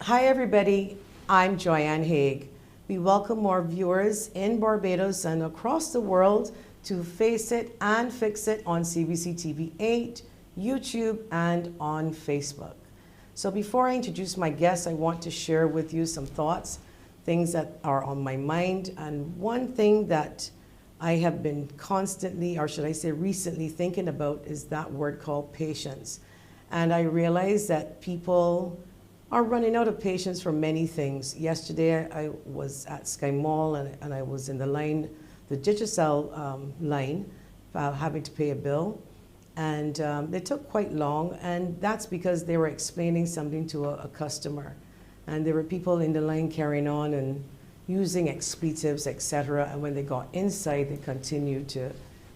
Hi everybody, I'm Joanne Haigh. We welcome more viewers in Barbados and across the world to Face It and Fix It on CBC TV 8, YouTube, and on Facebook. So before I introduce my guests, I want to share with you some thoughts, things that are on my mind, and one thing that I have been constantly, or should I say recently, thinking about is that word called patience. And I realize that people are running out of patience for many things. Yesterday, I was at Sky Mall and I was in the line, the Digicel line, having to pay a bill. And it took quite long, and that's because they were explaining something to a customer. And there were people in the line carrying on and using expletives, etc. And when they got inside, they continued to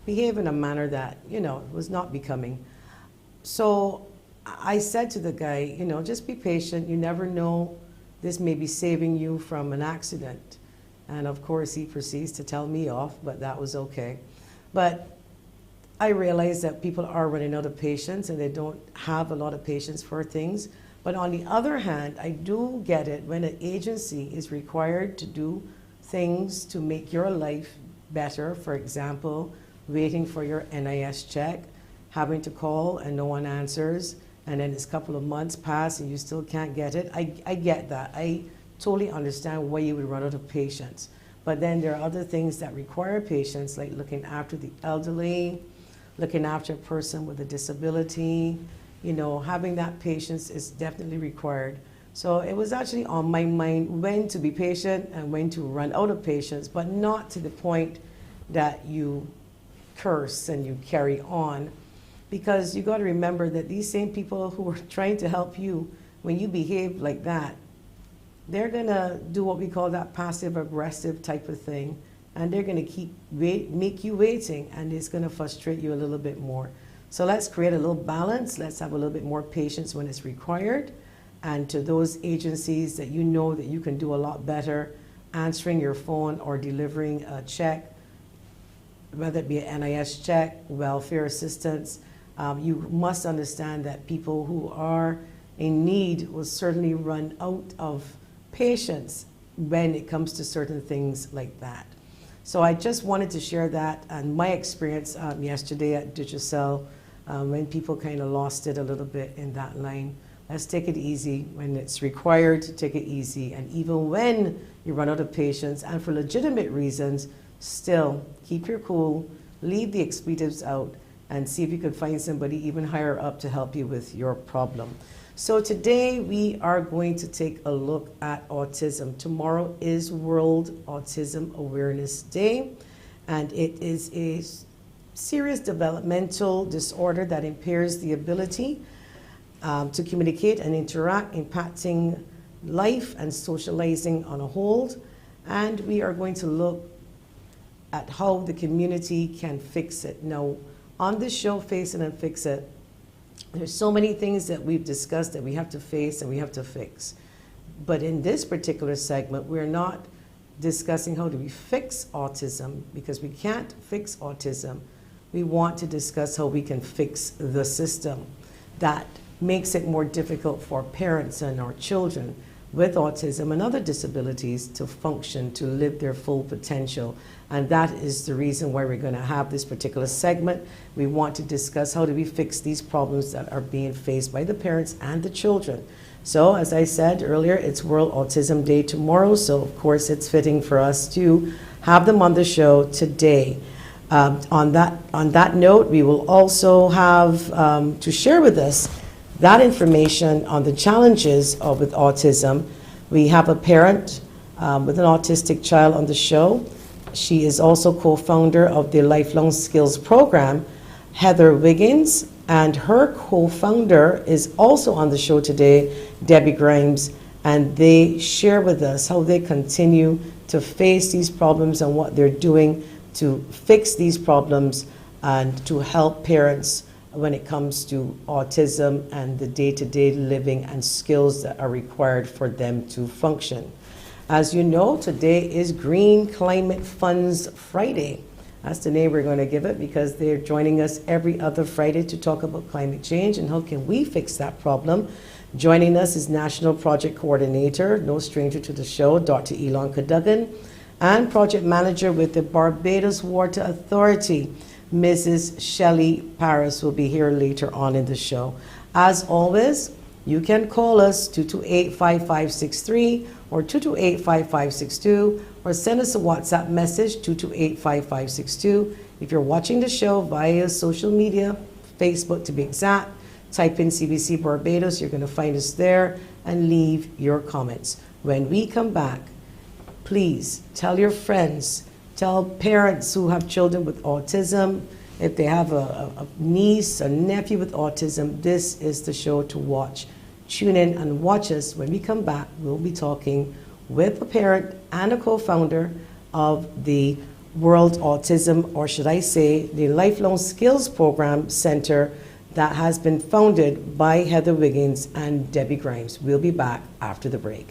behave in a manner that, was not becoming. So I said to the guy, just be patient. You never know. This may be saving you from an accident. And of course, he proceeds to tell me off, but that was okay. But I realize that people are running out of patience and they don't have a lot of patience for things. But on the other hand, I do get it when an agency is required to do things to make your life better. For example, waiting for your NIS check, having to call and no one answers, and then it's a couple of months pass and you still can't get it. I get that. I totally understand why you would run out of patience. But then there are other things that require patience, like looking after the elderly, looking after a person with a disability. Having that patience is definitely required. So it was actually on my mind when to be patient and when to run out of patience, but not to the point that you curse and you carry on. Because you got to remember that these same people who are trying to help you, when you behave like that, they're going to do what we call that passive-aggressive type of thing, and they're going to make you waiting, and it's going to frustrate you a little bit more. So let's create a little balance. Let's have a little bit more patience when it's required. And to those agencies that you know that you can do a lot better, answering your phone or delivering a check, whether it be an NIS check, welfare assistance, you must understand that people who are in need will certainly run out of patience when it comes to certain things like that. So I just wanted to share that and my experience yesterday at Digicel, when people kind of lost it a little bit in that line. Let's take it easy when it's required to take it easy. And even when you run out of patience and for legitimate reasons, still keep your cool, leave the expletives out, and see if you could find somebody even higher up to help you with your problem. So today we are going to take a look at autism. Tomorrow is World Autism Awareness Day, and it is a serious developmental disorder that impairs the ability to communicate and interact, impacting life and socializing on a whole. And we are going to look at how the community can fix it. Now, on this show, Face It and Fix It, there's so many things that we've discussed that we have to face and we have to fix. But in this particular segment, we're not discussing how do we fix autism, because we can't fix autism. We want to discuss how we can fix the system that makes it more difficult for parents and our children with autism and other disabilities to function, to live their full potential. And that is the reason why we're going to have this particular segment. We want to discuss how do we fix these problems that are being faced by the parents and the children. So as I said earlier, it's World Autism Day tomorrow, so of course it's fitting for us to have them on the show today. On that note, we will also have to share with us that information on the challenges with autism. We have a parent with an autistic child on the show. She is also co-founder of the Lifelong Skills Program, Heather Wiggins, and her co-founder is also on the show today, Debbie Grimes, and they share with us how they continue to face these problems and what they're doing to fix these problems and to help parents when it comes to autism and the day-to-day living and skills that are required for them to function. As you know, today is Green Climate Funds Friday. That's the name we're going to give it because they're joining us every other Friday to talk about climate change and how can we fix that problem. Joining us is National Project Coordinator, no stranger to the show, Dr. ELON CADOGAN, and Project Manager with the Barbados Water Authority, Mrs. SHELLEY PARRIS, will be here later on in the show. As always, you can call us 228-5563 or 228-5562, or send us a WhatsApp message 228-5562. If you're watching the show via social media, Facebook to be exact, type in CBC Barbados, you're going to find us there, and leave your comments. When we come back, please tell your friends, tell parents who have children with autism, if they have a niece, a nephew with autism, this is the show to watch. Tune in and watch us. When we come back, we'll be talking with a parent and a co-founder of the World Autism, or should I say, the Lifelong Skills Program Center that has been founded by Heather Wiggins and Debbie Grimes. We'll be back after the break.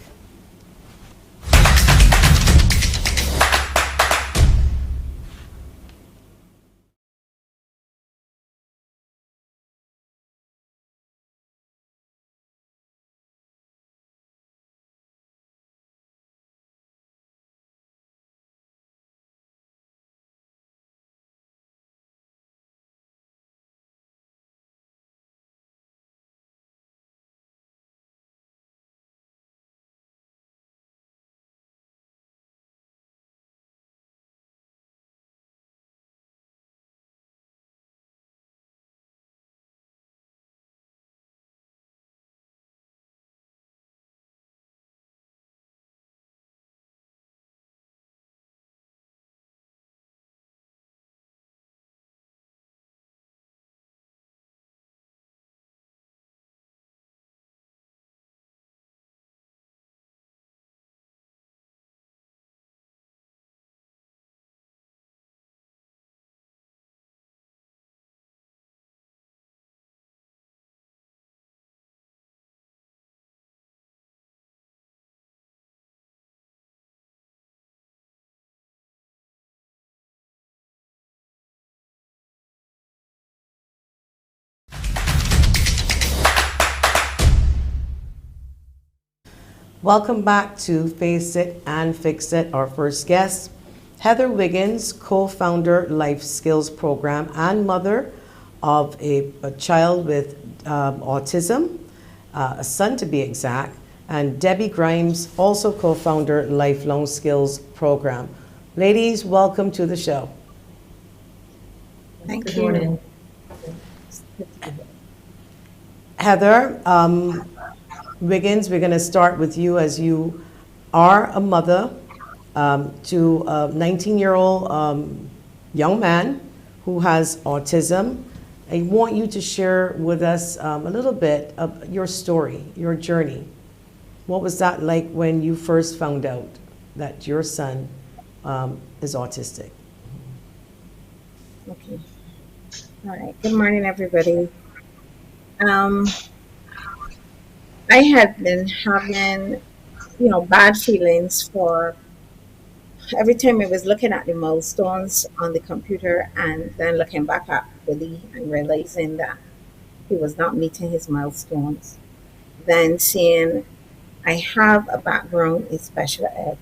Welcome back to Face It and Fix It. Our first guest, Heather Wiggins, co-founder Life Skills Program and mother of a child with autism, a son to be exact, and Debbie Grimes, also co-founder Lifelong Skills Program. Ladies, welcome to the show. Thank you. Good morning. Heather, Wiggins, we're going to start with you, as you are a mother to a 19-year-old young man who has autism. I want you to share with us a little bit of your story, your journey. What was that like when you first found out that your son is autistic? Okay. All right. Good morning, everybody. I had been having, bad feelings for every time I was looking at the milestones on the computer and then looking back at Billy and realizing that he was not meeting his milestones. Then seeing I have a background in special ed.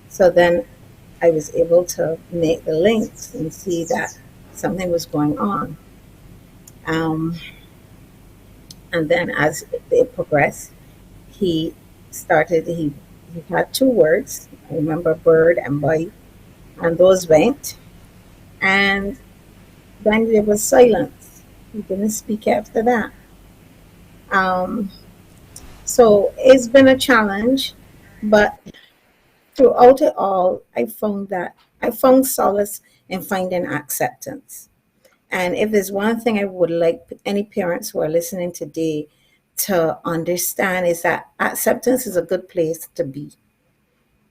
So then I was able to make the links and see that something was going on. And then as it progressed, he had two words. I remember bird and boy, and those went. And then there was silence. He didn't speak after that. So it's been a challenge, but throughout it all, I found solace in finding acceptance. And if there's one thing I would like any parents who are listening today to understand, is that acceptance is a good place to be.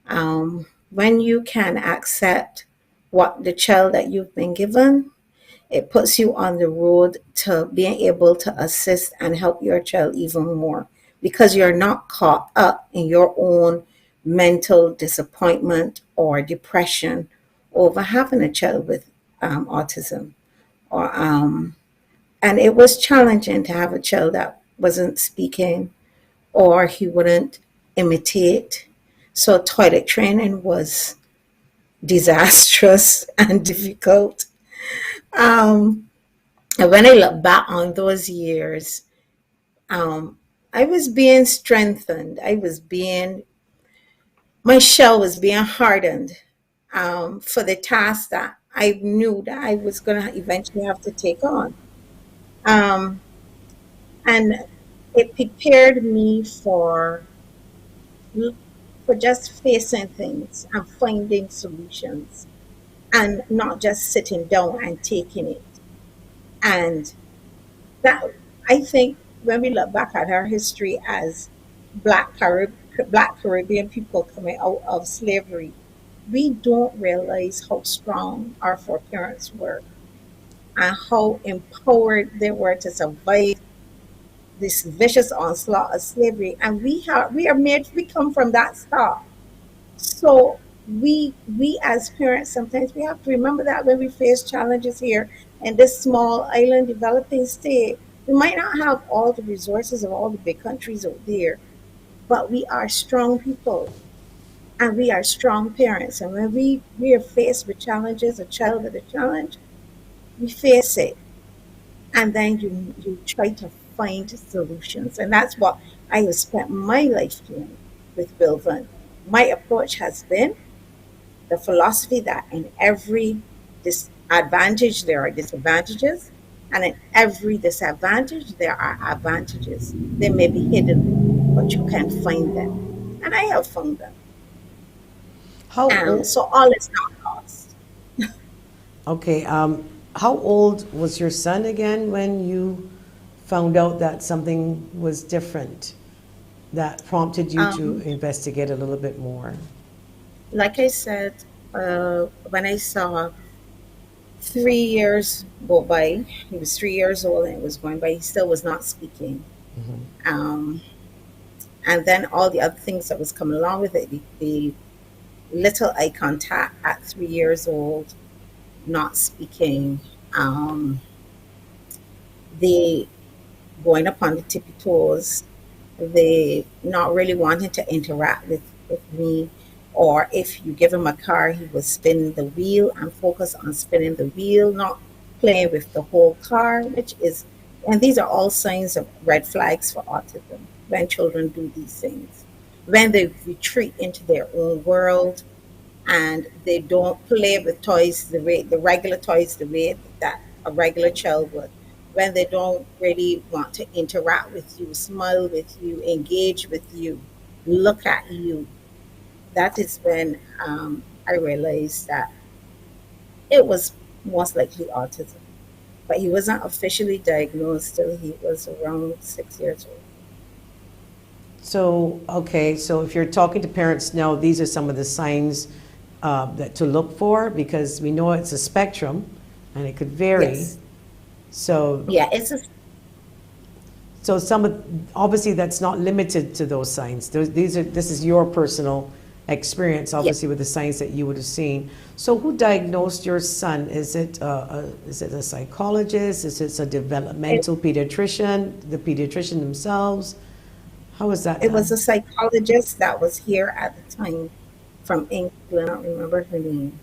When you can accept what the child that you've been given, it puts you on the road to being able to assist and help your child even more, because you're not caught up in your own mental disappointment or depression over having a child with autism. And it was challenging to have a child that wasn't speaking, or he wouldn't imitate. So toilet training was disastrous and difficult. Um, and when I look back on those years, um, I was being strengthened. My shell was being hardened for the task that I knew that I was going to eventually have to take on. Um, and it prepared me for just facing things and finding solutions and not just sitting down and taking it. And that, I think, when we look back at our history as Black Caribbean people coming out of slavery, we don't realize how strong our foreparents were and how empowered they were to survive this vicious onslaught of slavery. And we come from that stock. So we as parents, sometimes we have to remember that when we face challenges here in this small island developing state, we might not have all the resources of all the big countries out there, but we are strong people and we are strong parents. And when we are faced with challenges, a child with a challenge, we face it, and then you try to find solutions. And that's what I have spent my life doing with Bilvan. My approach has been the philosophy that in every disadvantage there are disadvantages, and in every disadvantage there are advantages. They may be hidden, but you can find them. And I have found them. How And old? so all is not lost. Okay. How old was your son again when you found out that something was different that prompted you to Um, investigate a little bit more? like I said, when I saw 3 years go by, he was 3 years old and it was going by, he still was not speaking. Um, and then all the other things that was coming along with it, the little eye contact at 3 years old, not speaking, um, the going up on the tippy toes, the not really wanting to interact with me. Or if you give him a car, he will spin the wheel and focus on spinning the wheel, not playing with the whole car, and these are all signs of red flags for autism when children do these things. When they retreat into their own world and they don't play with toys the regular toys the way that a regular child would. When they don't really want to interact with you, smile with you, engage with you, look at you, that is when I realized that it was most likely autism. But he wasn't officially diagnosed till he was around 6 years old. So, okay, so if you're talking to parents now, these are some of the signs that to look for because we know it's a spectrum and it could vary. Yes. So, Yeah, it's a so some of obviously that's not limited to those signs. This is your personal experience, yeah. obviously with the signs that you would have seen. So, who diagnosed your son? Is it a psychologist? Is it a It, developmental pediatrician? The pediatrician themselves? How is that it was a done? psychologist that was here at the time from England. I don't remember her name.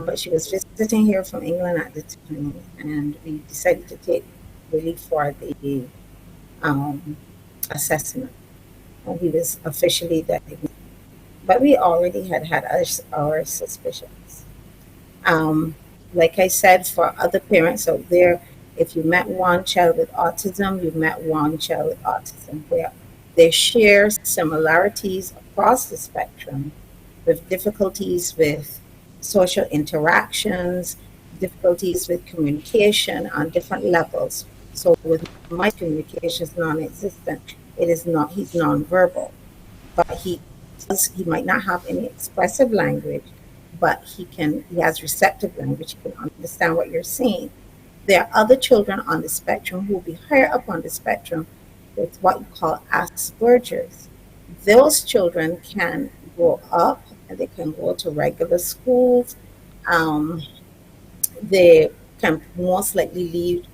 But she was visiting here from England at the time, and we decided to take really for the um, assessment. And he was officially diagnosed, but we already had our suspicions. Um, like I said, for other parents out there, if you met one child with autism, you met one child with autism. They share similarities across the spectrum with difficulties with social interactions, difficulties with communication on different levels. So with my communication is non-existent. It is not, he's nonverbal, but he might not have any expressive language, but he has receptive language. He can understand what you're saying. There are other children on the spectrum who will be higher up on the spectrum with what you call Asperger's. Those children can grow up and they can go to regular schools. Um, they can most likely lead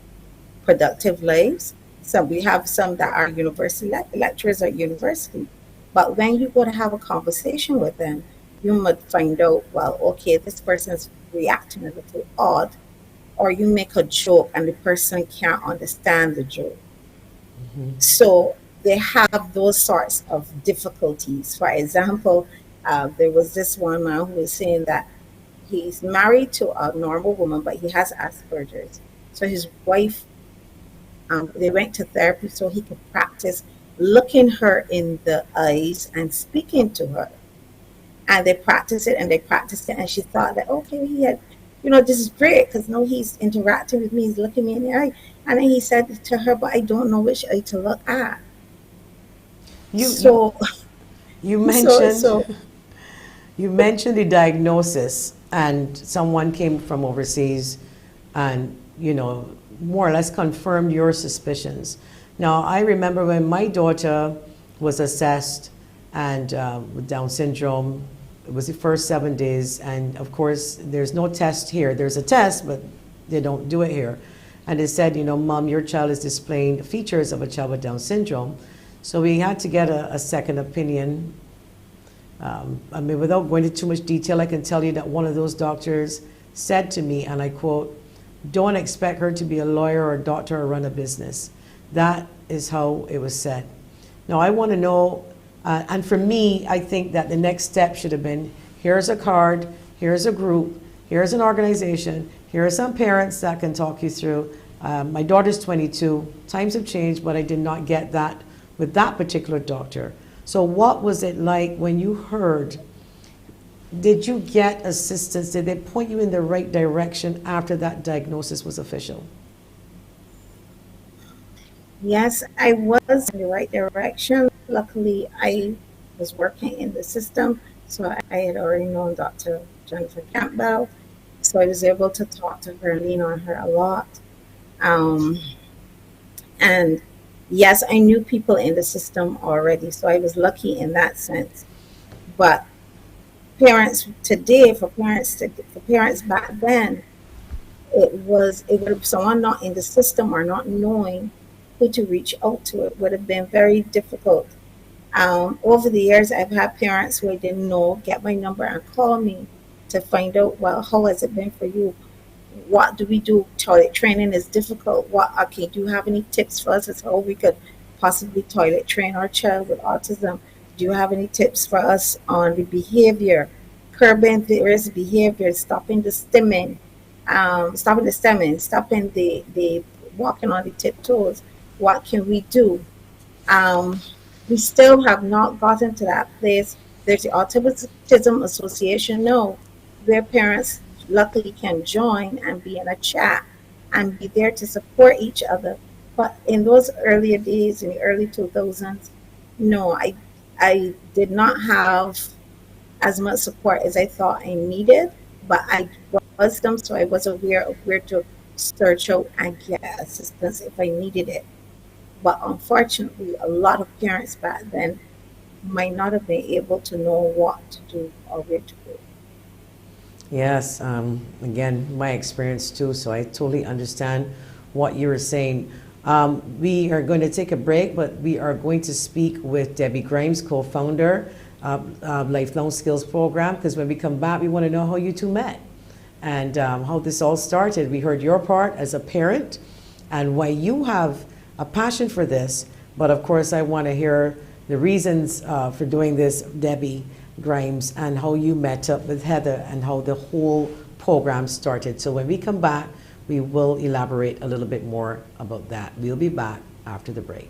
productive lives. Some we have some that are university lecturers at university, but when you go to have a conversation with them, you might find out, well, okay, this person's reacting a little odd, or you make a joke and the person can't understand the joke. So they have those sorts of difficulties. For example, there was this one man who was saying that he's married to a normal woman, but he has Asperger's. So his wife, they went to therapy so he could practice looking her in the eyes and speaking to her. And they practiced it and they practiced it, and she thought that okay, he had, this is great because now he's interacting with me, he's looking me in the eye. And then he said to her, but I don't know which eye to look at. You you So, you so, mentioned so, you mentioned the diagnosis, and someone came from overseas, and more or less confirmed your suspicions. Now, I remember when my daughter was assessed and with Down syndrome. It was the first 7 days, and of course, there's no test here. There's a test, but they don't do it here. And they said, Mom, your child is displaying features of a child with Down syndrome. So we had to get a second opinion. I mean, without going into too much detail, I can tell you that one of those doctors said to me, and I quote, "Don't expect her to be a lawyer or a doctor or run a business." That is how it was said. Now, I want to know, and for me, I think that the next step should have been, here's a card, here's a group, here's an organization, here are some parents that can talk you through. My daughter's 22. Times have changed, but I did not get that with that particular doctor. So what was it like when you heard? Did you get assistance? Did they point you in the right direction after that diagnosis was official? yes, I was in the right direction. Luckily, I was working in the system, so I had already known Dr. Jennifer Campbell, so I was able to talk to her and lean on her a lot. Um, and yes, I knew people in the system already, so I was lucky in that sense. But parents today, for parents back then, it would have someone not in the system or not knowing who to reach out to. It would have been very difficult. Over the years, I've had parents who I didn't know get my number and call me to find out, well, how has it been for you? What do we do? Toilet training is difficult. What, okay, do you have any tips for us as how we could possibly toilet train our child with autism? Do you have any tips for us on the behavior, curbing the risk behavior, stopping the stemming, stopping the walking on the tiptoes? What can we do? Um, we still have not gotten to that place. There's the Autism Association now, where parents luckily can join and be in a chat and be there to support each other. But in those earlier days, in the early 2000s, no, I did not have as much support as I thought I needed, but I was them, so I was aware of where to search out and get assistance if I needed it. But unfortunately, a lot of parents back then might not have been able to know what to do or where to go. Yes, again, my experience too, so I totally understand what you were saying. We are going to take a break, but we are going to speak with Debbie Grimes, co-founder of Lifelong Skills Program, because when we come back, we want to know how you two met and how this all started. We heard your part as a parent and why you have a passion for this, but of course, I want to hear the reasons for doing this, Debbie Grimes, and how you met up with Heather and how the whole program started. So when we come back, we will elaborate a little bit more about that. We'll be back after the break.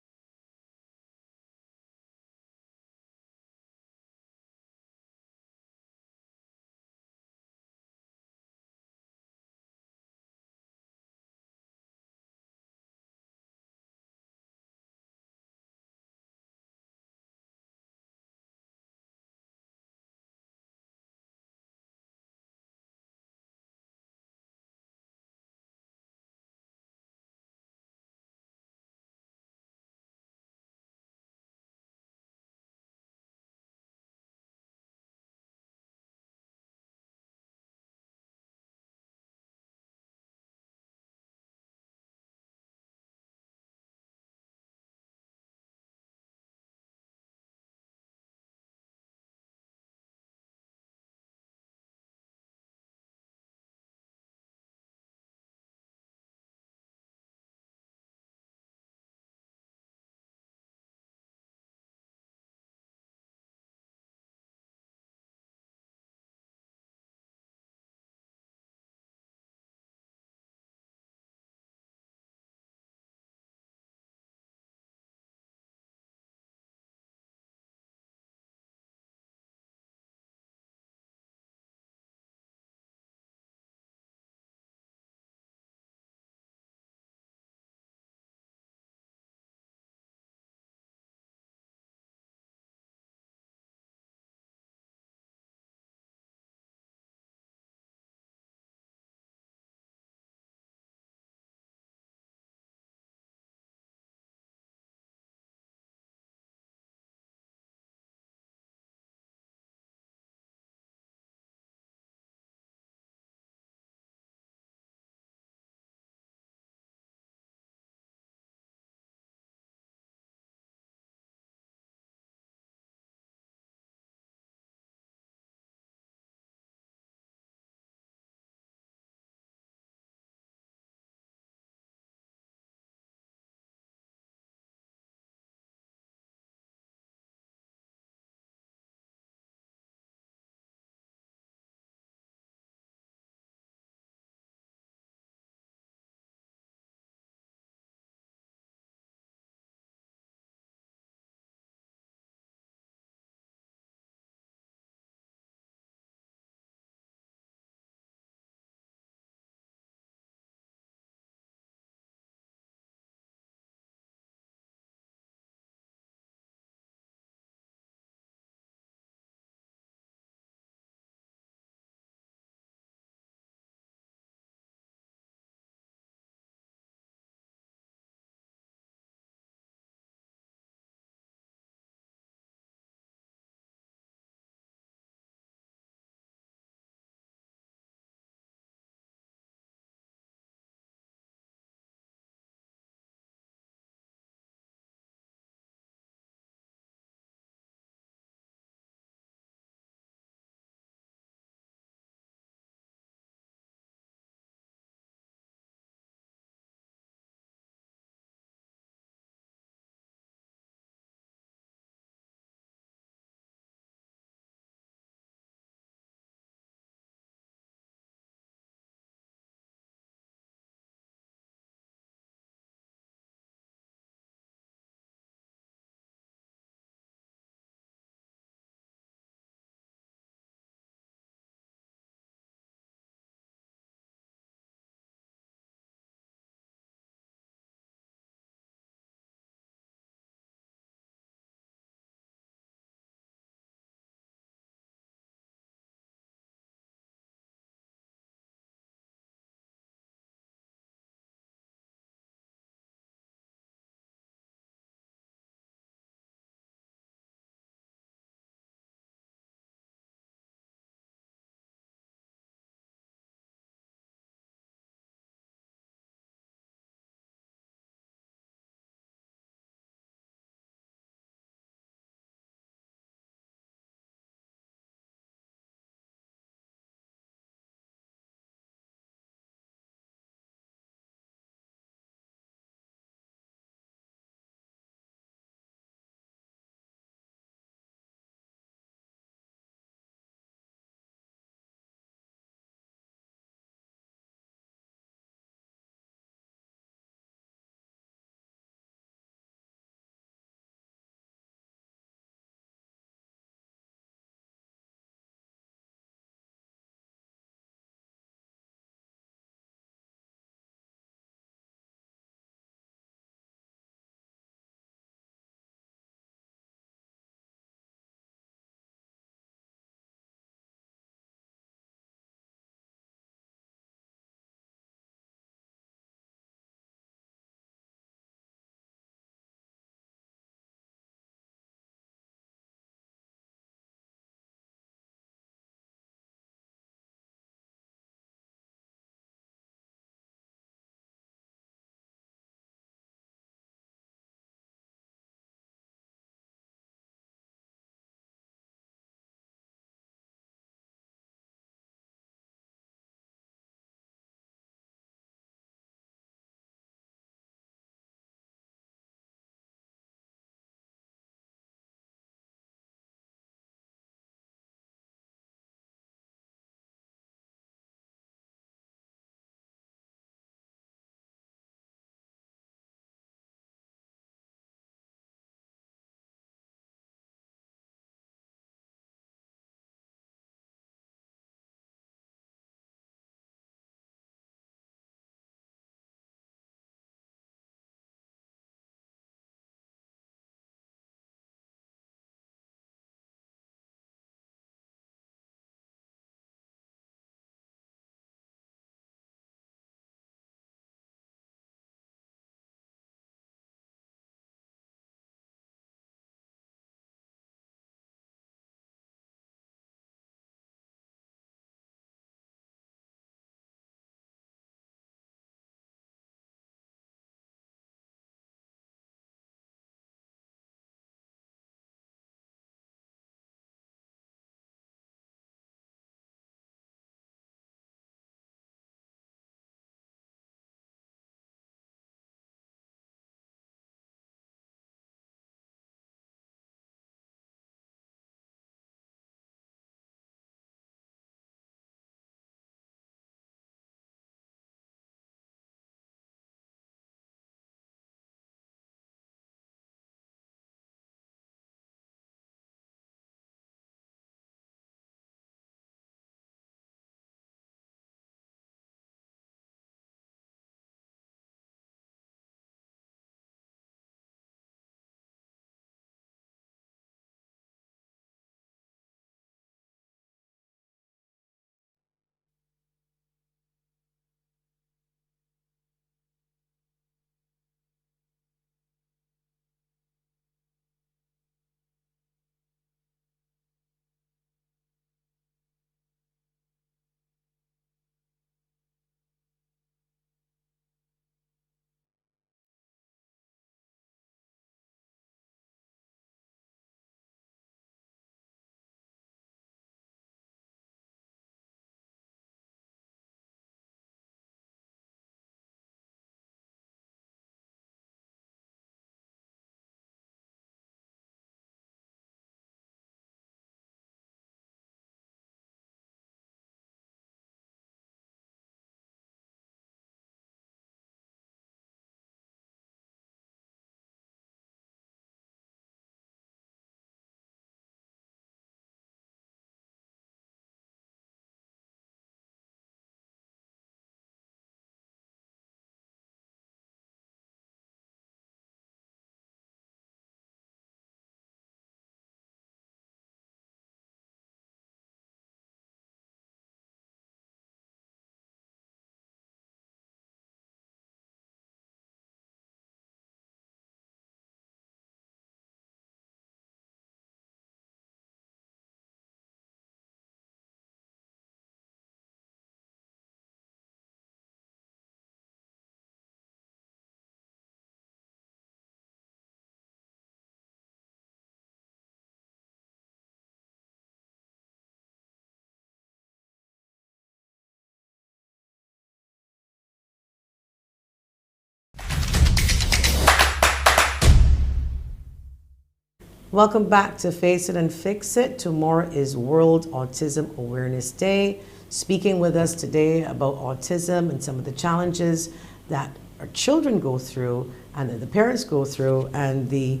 Welcome back to Face It and Fix It. Tomorrow is World Autism Awareness Day. Speaking with us today about autism and some of the challenges that our children go through and that the parents go through, and the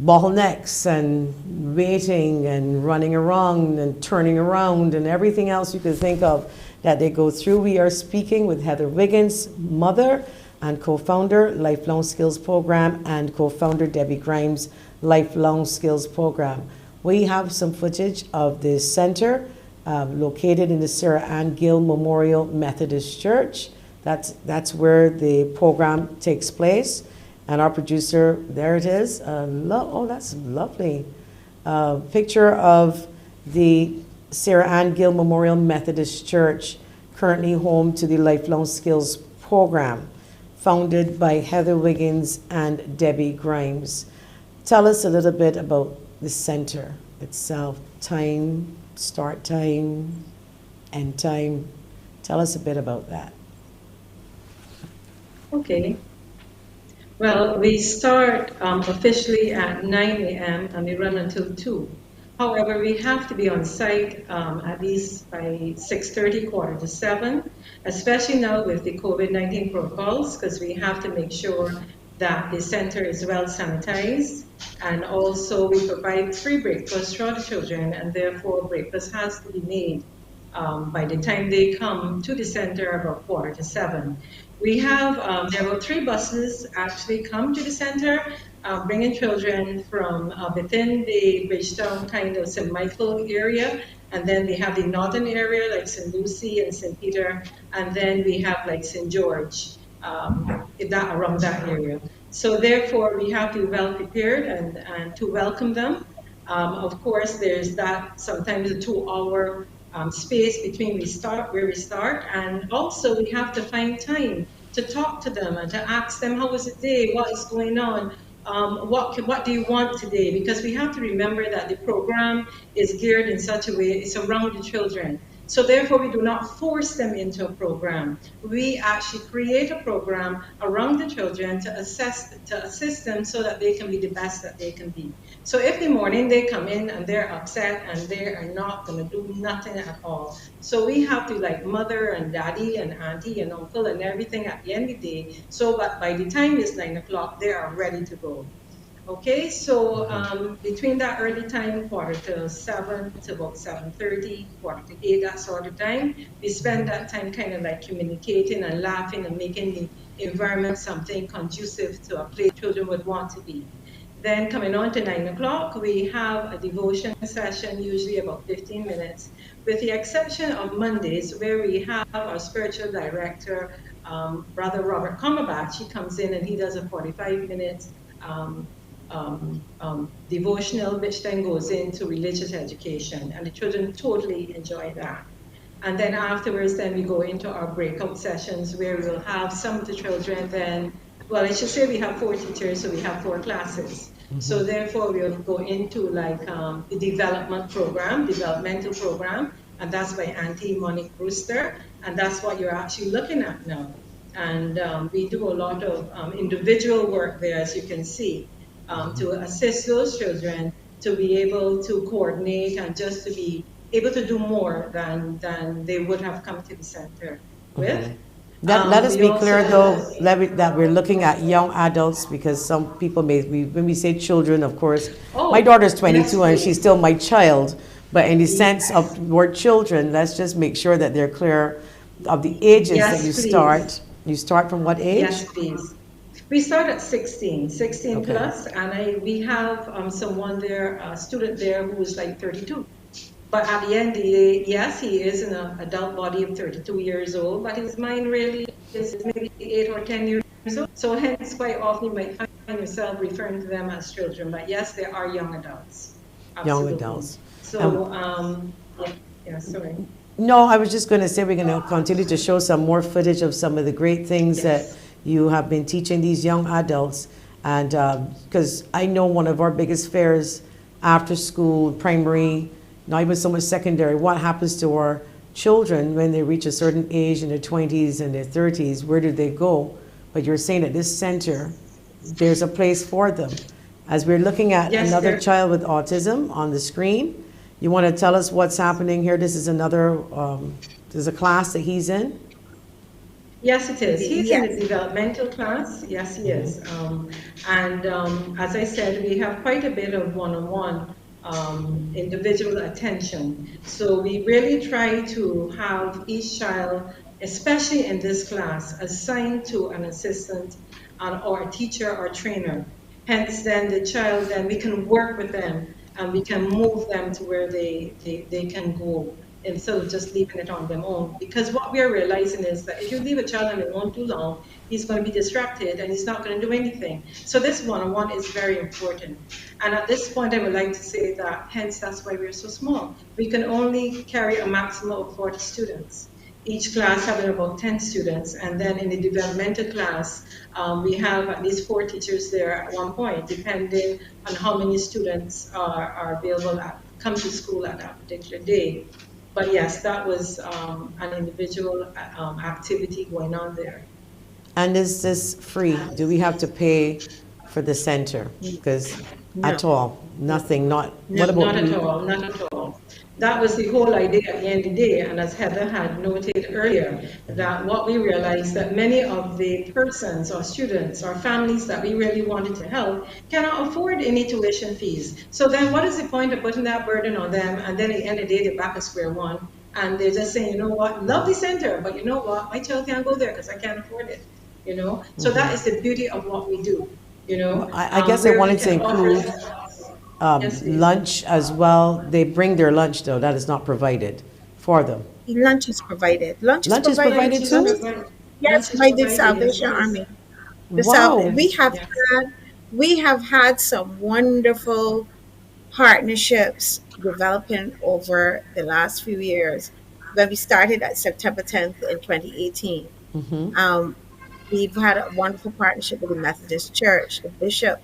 bottlenecks and waiting and running around and turning around and everything else you could think of that they go through. We are speaking with Heather Wiggins, mother and co-founder, Lifelong Skills Program, and co-founder Debbie Grimes, Lifelong Skills Program. We have some footage of the center located in the Sarah Ann Gill Memorial Methodist Church. That's where the program takes place. And our producer, there it is. Oh, that's lovely. Picture of the Sarah Ann Gill Memorial Methodist Church, currently home to the Lifelong Skills Program, founded by Heather Wiggins and Debbie Grimes. Tell us a little bit about the center itself, time, start time, end time. Tell us a bit about that. Okay. Well, we start officially at 9 a.m. and we run until 2. However, we have to be on site at least by 6:30, 6:45, especially now with the COVID-19 protocols, because we have to make sure that the center is well sanitized. And also we provide free breakfast for the children, and therefore breakfast has to be made by the time they come to the center about 6:45. We have, there were 3 buses actually come to the center, bringing children from within the Bridgetown kind of St. Michael area, and then we have the northern area like St. Lucie and St. Peter, and then we have like St. George, around that area. So therefore we have to be well prepared and to welcome them. Of course, there's that sometimes a 2-hour space between where we start, and also we have to find time to talk to them and to ask them how was the day, what is going on, what do you want today? Because we have to remember that the program is geared in such a way, it's around the children. So therefore we do not force them into a program. We actually create a program around the children to assist them so that they can be the best that they can be. So if in the morning they come in and they're upset and they are not going to do nothing at all, so we have to like mother and daddy and auntie and uncle and everything at the end of the day, so that by the time it's 9 o'clock, they are ready to go. Okay, so between that early time, 7:45 to about 7:30, 7:45, that sort of time, we spend that time kind of like communicating and laughing and making the environment something conducive to a place children would want to be. Then coming on to 9 o'clock, we have a devotion session, usually about 15 minutes, with the exception of Mondays, where we have our spiritual director, Brother Robert Cumberbatch. He comes in and he does a 45 minutes devotional, which then goes into religious education, and the children totally enjoy that. And then afterwards, then we go into our breakout sessions where we will have some of the children then, well, I should say we have 4 teachers, so we have 4 classes. So therefore we'll go into like the developmental program, and that's by Auntie Monique Brewster, and that's what you're actually looking at now. And we do a lot of individual work there, as you can see, to assist those children to be able to coordinate and just to be able to do more than they would have come to the center with. Let us be clear though, that we're looking at young adults, because some people when we say children, of course, my daughter's 22 and she's still my child, but in the sense of word children, let's just make sure that they're clear of the ages that you start. You start from what age? Yes, please. We start at 16 okay. Plus, and we have someone there, a student there who is like 32. But at the end of the day, yes, he is in an adult body of 32 years old, but his mind really is maybe 8 or 10 years old. So hence, quite often you might find yourself referring to them as children. But yes, they are young adults. Absolutely. Young adults. So, sorry. No, I was just going to say we're going to continue to show some more footage of some of the great things that you have been teaching these young adults. And because I know one of our biggest fears after school, primary, not even so much secondary, what happens to our children when they reach a certain age in their 20s and their 30s, where do they go? But you're saying at this center, there's a place for them. As we're looking at Yes, another there. child with autism on the screen, you want to tell us what's happening here? This is another, there's a class that he's in. Yes, it is. He's in the Yes. developmental class. Yes, he is. And as I said, we have quite a bit of one-on-one individual attention. So we really try to have each child, especially in this class, assigned to an assistant or a teacher or trainer. Hence, then the child, then we can work with them and we can move them to where they can go instead of just leaving it on their own. Because what we are realizing is that if you leave a child on their own too long, he's going to be distracted and he's not going to do anything. So this one-on-one is very important. And at this point, I would like to say that hence that's why we're so small. We can only carry a maximum of 40 students. Each class having about 10 students, and then in the developmental class, we have at least 4 teachers there at one point, depending on how many students are available come to school at that particular day. But yes, that was an individual activity going on there. And is this free? Do we have to pay for the center? Because at No. all, nothing, not, No. what about? Not at all, not at all. That was the whole idea at the end of the day, and as Heather had noted earlier, that what we realized that many of the persons or students or families that we really wanted to help cannot afford any tuition fees. So then what is the point of putting that burden on them, and then at the end of the day, they're back at square one, and they're just saying, you know what, love the center, but you know what, my child can't go there because I can't afford it, you know? So that is the beauty of what we do, you know? I guess I where we wanted to can offer- include Yes, please. lunch as well. They bring their lunch though, that is not provided for them. Lunch is provided. Lunch is Lunch is provided. provided too? Yes, Lunch is by the provided, yes, Salvation it is. Army. Wow. Yes. We have had some wonderful partnerships developing over the last few years. When we started at September 10th in 2018, um, we've had a wonderful partnership with the Methodist Church. The bishop,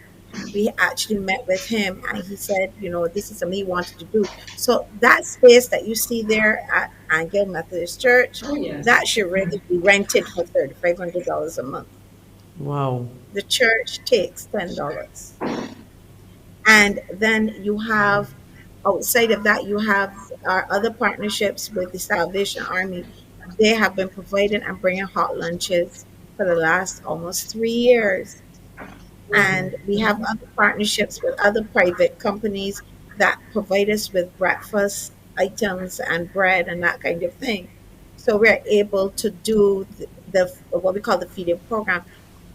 we actually met with him and he said, you know, this is something he wanted to do. So that space that you see there at Angel Methodist Church, Oh, yes. that should really be rented for $3,500 a month. Wow. The church takes $10. And then you have, outside of that, you have our other partnerships with the Salvation Army. They have been providing and bringing hot lunches for the last almost 3 years. And we have other partnerships with other private companies that provide us with breakfast items and bread and that kind of thing. So we're able to do the what we call the feeding program.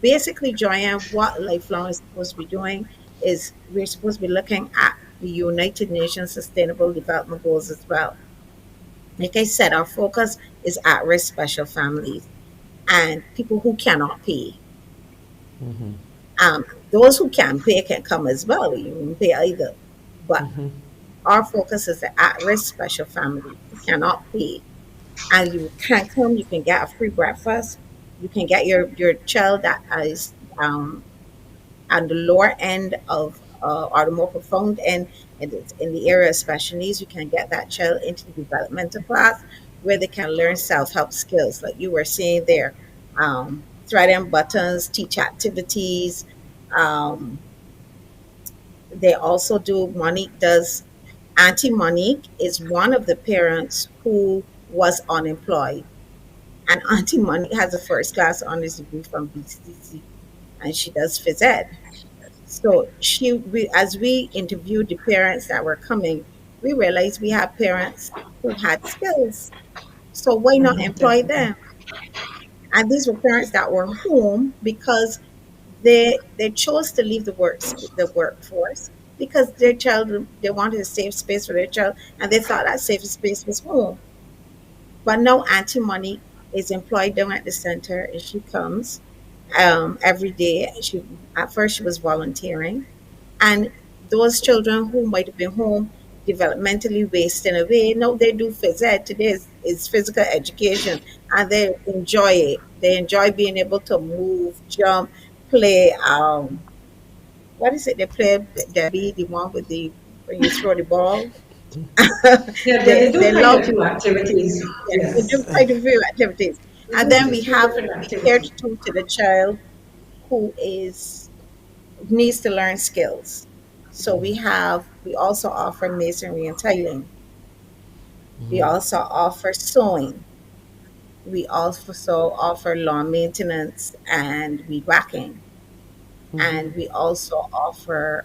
Basically, Joanne, what Lifelong is supposed to be doing is we're supposed to be looking at the United Nations Sustainable Development Goals as well. Like I said, our focus is at-risk special families and people who cannot pay. Those who can pay can come as well. You can pay either. But our focus is the at-risk special family who cannot pay. And you can come, you can get a free breakfast. You can get your child that is on the lower end of or the more profound end in the area of special needs. You can get that child into the developmental class where they can learn self-help skills like you were saying there. Threading buttons, teach activities. Um, they also do, Monique does, Auntie Monique is one of the parents who was unemployed. And Auntie Monique has a first class honors degree from BCC and she does phys ed. So as we interviewed the parents that were coming, we realized we have parents who had skills. So why not employ them? And these were parents that were home because they chose to leave the workforce because their child, they wanted a safe space for their child and they thought that safe space was home. But now Auntie Money is employed down at the center and she comes every day. At first she was volunteering, and those children who might have been home developmentally wasting away, now they do phys ed. Today is physical education, and they enjoy it. They enjoy being able to move, jump, play. What is it? They play Debbie, the one with the when you throw the ball. Yeah, they do They quite love a few activities. Yes, we do Yes. quite a few activities. They And do then a we few have different the care activities. to the child who is needs to learn skills. So we also offer masonry and tiling. We also offer sewing. We also offer lawn maintenance and weed whacking. And we also offer,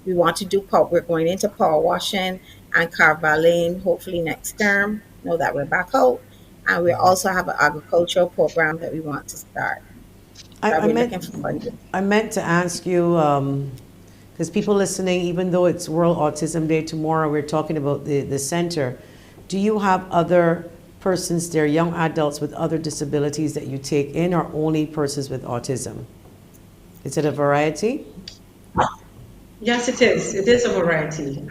we want to do we're going into power washing and carvaling hopefully next term. Know that we're back out. And we also have an agricultural program that we want to start. I, That I we're meant looking for funding. I meant to ask you because people listening, even though it's World Autism Day tomorrow, we're talking about the center. Do you have other persons there, young adults with other disabilities that you take in, or only persons with autism? Is it a variety? Yes, it is. It is a variety.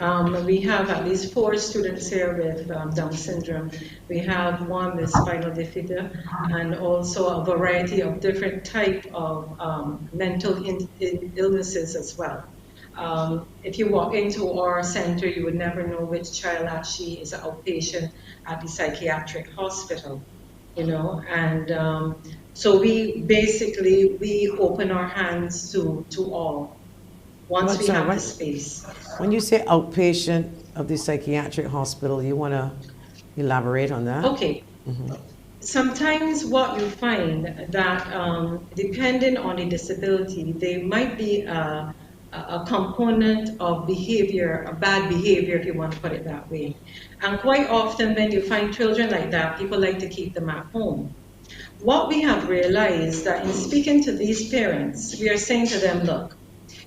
We have at least 4 students here with Down syndrome. We have one with spinal bifida, and also a variety of different type of mental illnesses as well. If you walk into our center, you would never know which child actually is an outpatient at the psychiatric hospital, you know, and so we open our hands to all once we Sorry, have the space. when you say outpatient of the psychiatric hospital, you want to elaborate on that? Okay. Sometimes what you find that depending on the disability, there might be a component of behavior, a bad behavior, if you want to put it that way. And quite often when you find children like that, people like to keep them at home. What we have realized that in speaking to these parents, we are saying to them, look,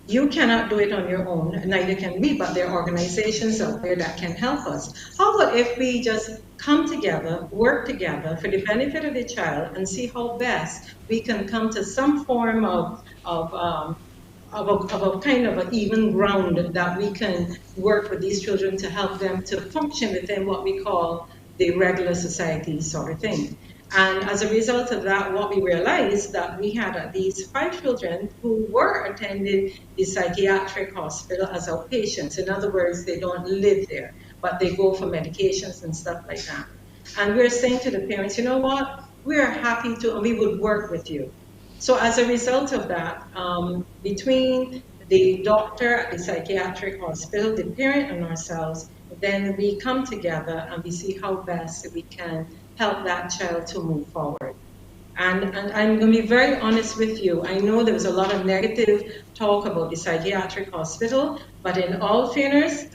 you cannot do it on your own, neither can we, but there are organizations out there that can help us. How about if we just come together, work together for the benefit of the child and see how best we can come to some form of a kind of an even ground that we can work with these children to help them to function within what we call the regular society sort of thing. And as a result of that, what we realized that we had at least 5 children who were attending the psychiatric hospital as outpatients. In other words, they don't live there, but they go for medications and stuff like that. And we're saying to the parents, you know what, we're happy to, and we would work with you. So as a result of that, between the doctor at the psychiatric hospital, the parent and ourselves, then we come together and we see how best we can help that child to move forward. And I'm going to be very honest with you. I know there was a lot of negative talk about the psychiatric hospital, but in all fairness,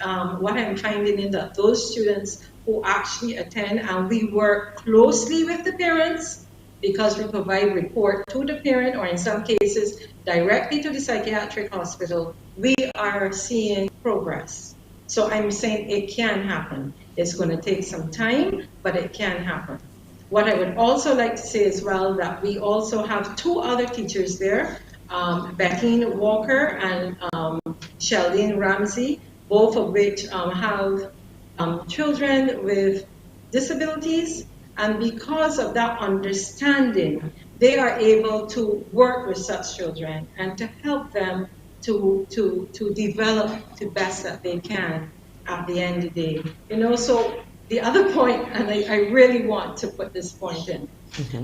what I'm finding is that those students who actually attend, and we work closely with the parents, because we provide report to the parent, or in some cases directly to the psychiatric hospital, we are seeing progress. So I'm saying it can happen. It's going to take some time, but it can happen. What I would also like to say as well, that we also have 2 other teachers there, Becky Walker and SHELLEY Ramsey, both of which have children with disabilities. And because of that understanding, they are able to work with such children and to help them to develop the best that they can at the end of the day. You know, so the other point, and I really want to put this point in,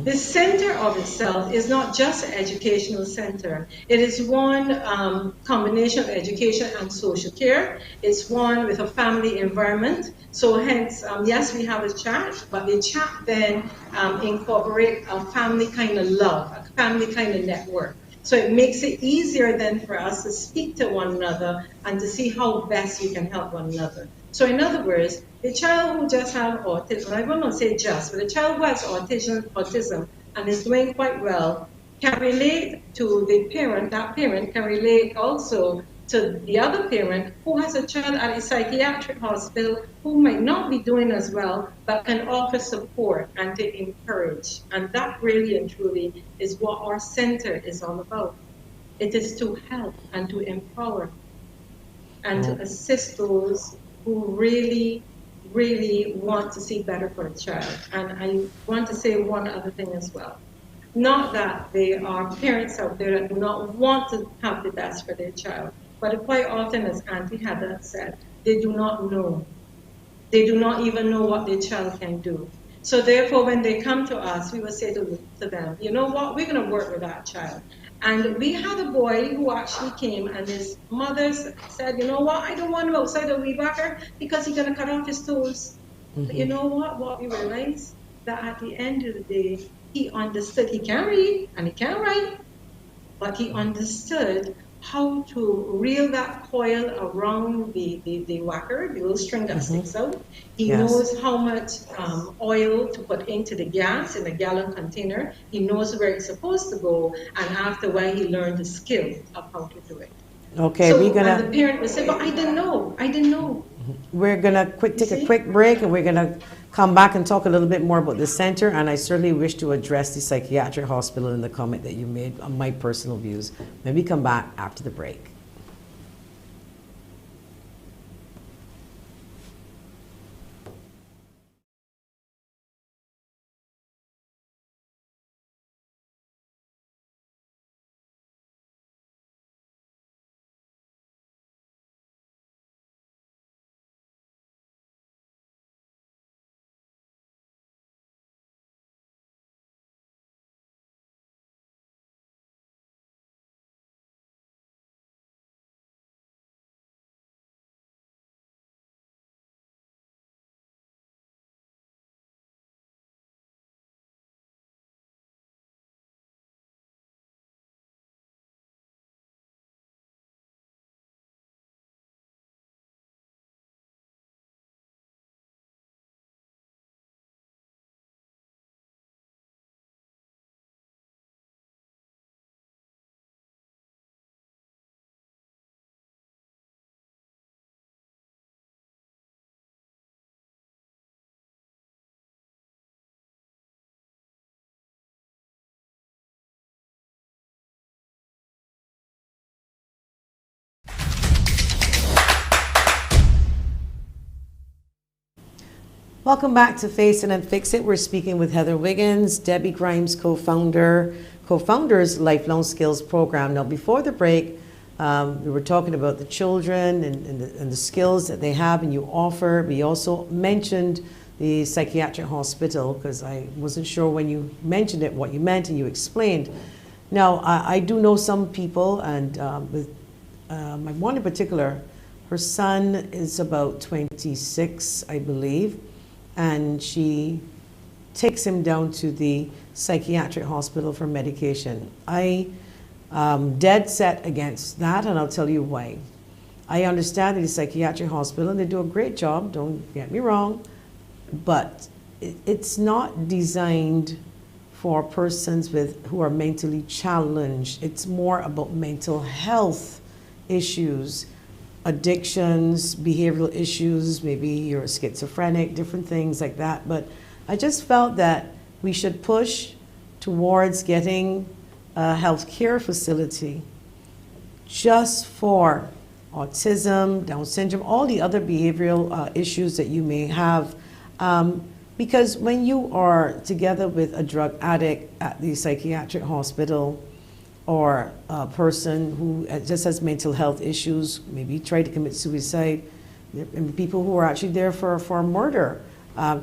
the center of itself is not just an educational center. It is one combination of education and social care. It's one with a family environment. So hence, yes, we have a chat, but the chat then incorporate a family kind of love, a family kind of network. So it makes it easier then for us to speak to one another and to see how best we can help one another. So in other words, the child who just has autism, I will not say just, but the child who has autism and is doing quite well can relate to the parent. That parent can relate also to the other parent who has a child at a psychiatric hospital who might not be doing as well, but can offer support and to encourage. And that really and truly is what our center is all about. It is to help and to empower and to assist those who really, really want to see better for a child. And I want to say one other thing as well. Not that there are parents out there that do not want to have the best for their child, but quite often, as Auntie Heather said, they do not know. They do not even know what their child can do. So therefore, when they come to us, we will say to them, you know what, we're going to work with that child. And we had a boy who actually came, and his mother said, "You know what? I don't want him outside the weed whacker because he's gonna cut off his toes." But you know what? What we realized that at the end of the day, he understood. He can read and he can write, but he understood how to reel that coil around the whacker, the little string that sticks out. He Yes. knows how much oil to put into the gas in a gallon container. He knows where it's supposed to go, and after a while, he learned the skill of how to do it. Okay, So, and the parent would say, "But I didn't know. I didn't know." we're gonna take a quick break, and we're gonna come back and talk a little bit more about the center. And I certainly wish to address the psychiatric hospital in the comment that you made on my personal views. Maybe come back after the break. Welcome back to Face It and Fix It. We're speaking with Heather Wiggins, Debbie Grimes, co-founders Lifelong Skills Program. Now, before the break, we were talking about the children and the skills that they have and you offer. We also mentioned the psychiatric hospital because I wasn't sure when you mentioned it what you meant, and you explained. Now, I do know some people, and with my one in particular, her son is about 26, I believe, and she takes him down to the psychiatric hospital for medication. I dead set against that, and I'll tell you why. I understand that the psychiatric hospital, and they do a great job, don't get me wrong, but it's not designed for persons who are mentally challenged. It's more about mental health issues, addictions, behavioral issues, maybe you're schizophrenic, different things like that. But I just felt that we should push towards getting a health care facility just for autism, Down syndrome, all the other behavioral issues that you may have. Because when you are together with a drug addict at the psychiatric hospital, or a person who just has mental health issues, maybe tried to commit suicide, and people who are actually there for murder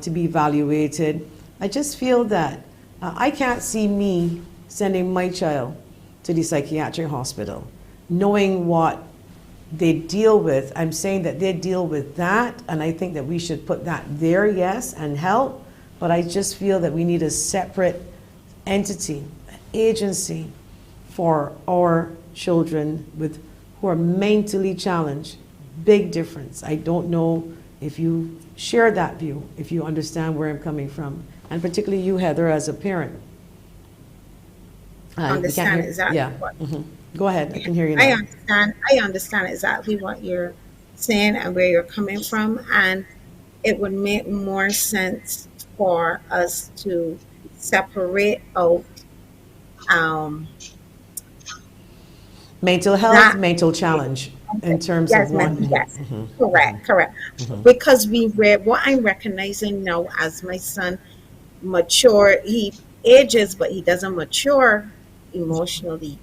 to be evaluated, I just feel that I can't see me sending my child to the psychiatric hospital, knowing what they deal with. I'm saying that they deal with that, and I think that we should put that there, yes, and help, but I just feel that we need a separate entity, agency, for our children who are mentally challenged. Big difference. I don't know if you share that view, if you understand where I'm coming from, and particularly you, Heather, as a parent. Understand exactly what. Go ahead, I can hear you now. I understand exactly what you're saying and where you're coming from, and it would make more sense for us to separate out mental health, mental challenge, in terms of one. Yes, correct. Because what I'm recognizing now as my son mature, he ages, but he doesn't mature emotionally.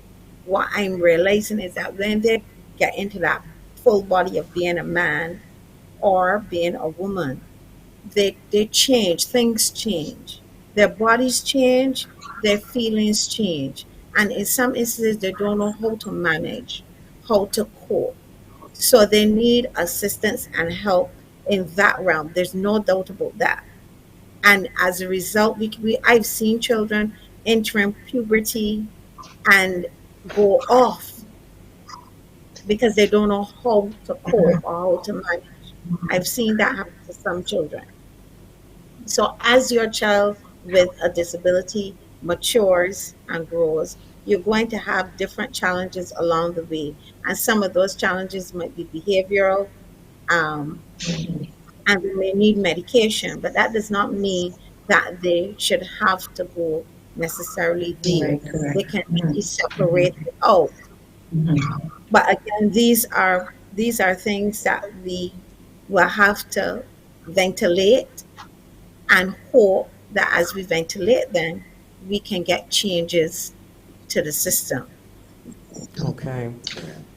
What I'm realizing is that when they get into that full body of being a man or being a woman, they change, things change. Their bodies change, their feelings change. And in some instances, they don't know how to manage, how to cope. So they need assistance and help in that realm. There's no doubt about that. And as a result, I've seen children entering puberty and go off because they don't know how to cope or how to manage. I've seen that happen to some children. So as your child with a disability matures and grows, you're going to have different challenges along the way. And some of those challenges might be behavioral, um, and they may need medication, but that does not mean that they should have to go necessarily there. Right, correct. They can be separated out. But again, these are things that we will have to ventilate and hope that as we ventilate them, we can get changes to the system. Okay.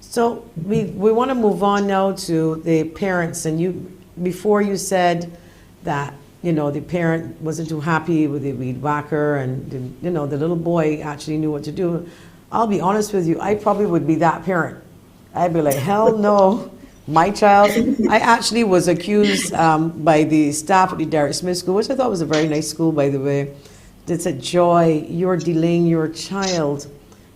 So we want to move on now to the parents. And you, before you said that, the parent wasn't too happy with the weed whacker, and, the little boy actually knew what to do. I'll be honest with you, I probably would be that parent. I'd be like, hell no, my child. I actually was accused by the staff at the Derek Smith School, which I thought was a very nice school, by the way. They said, Joy, you're delaying your child.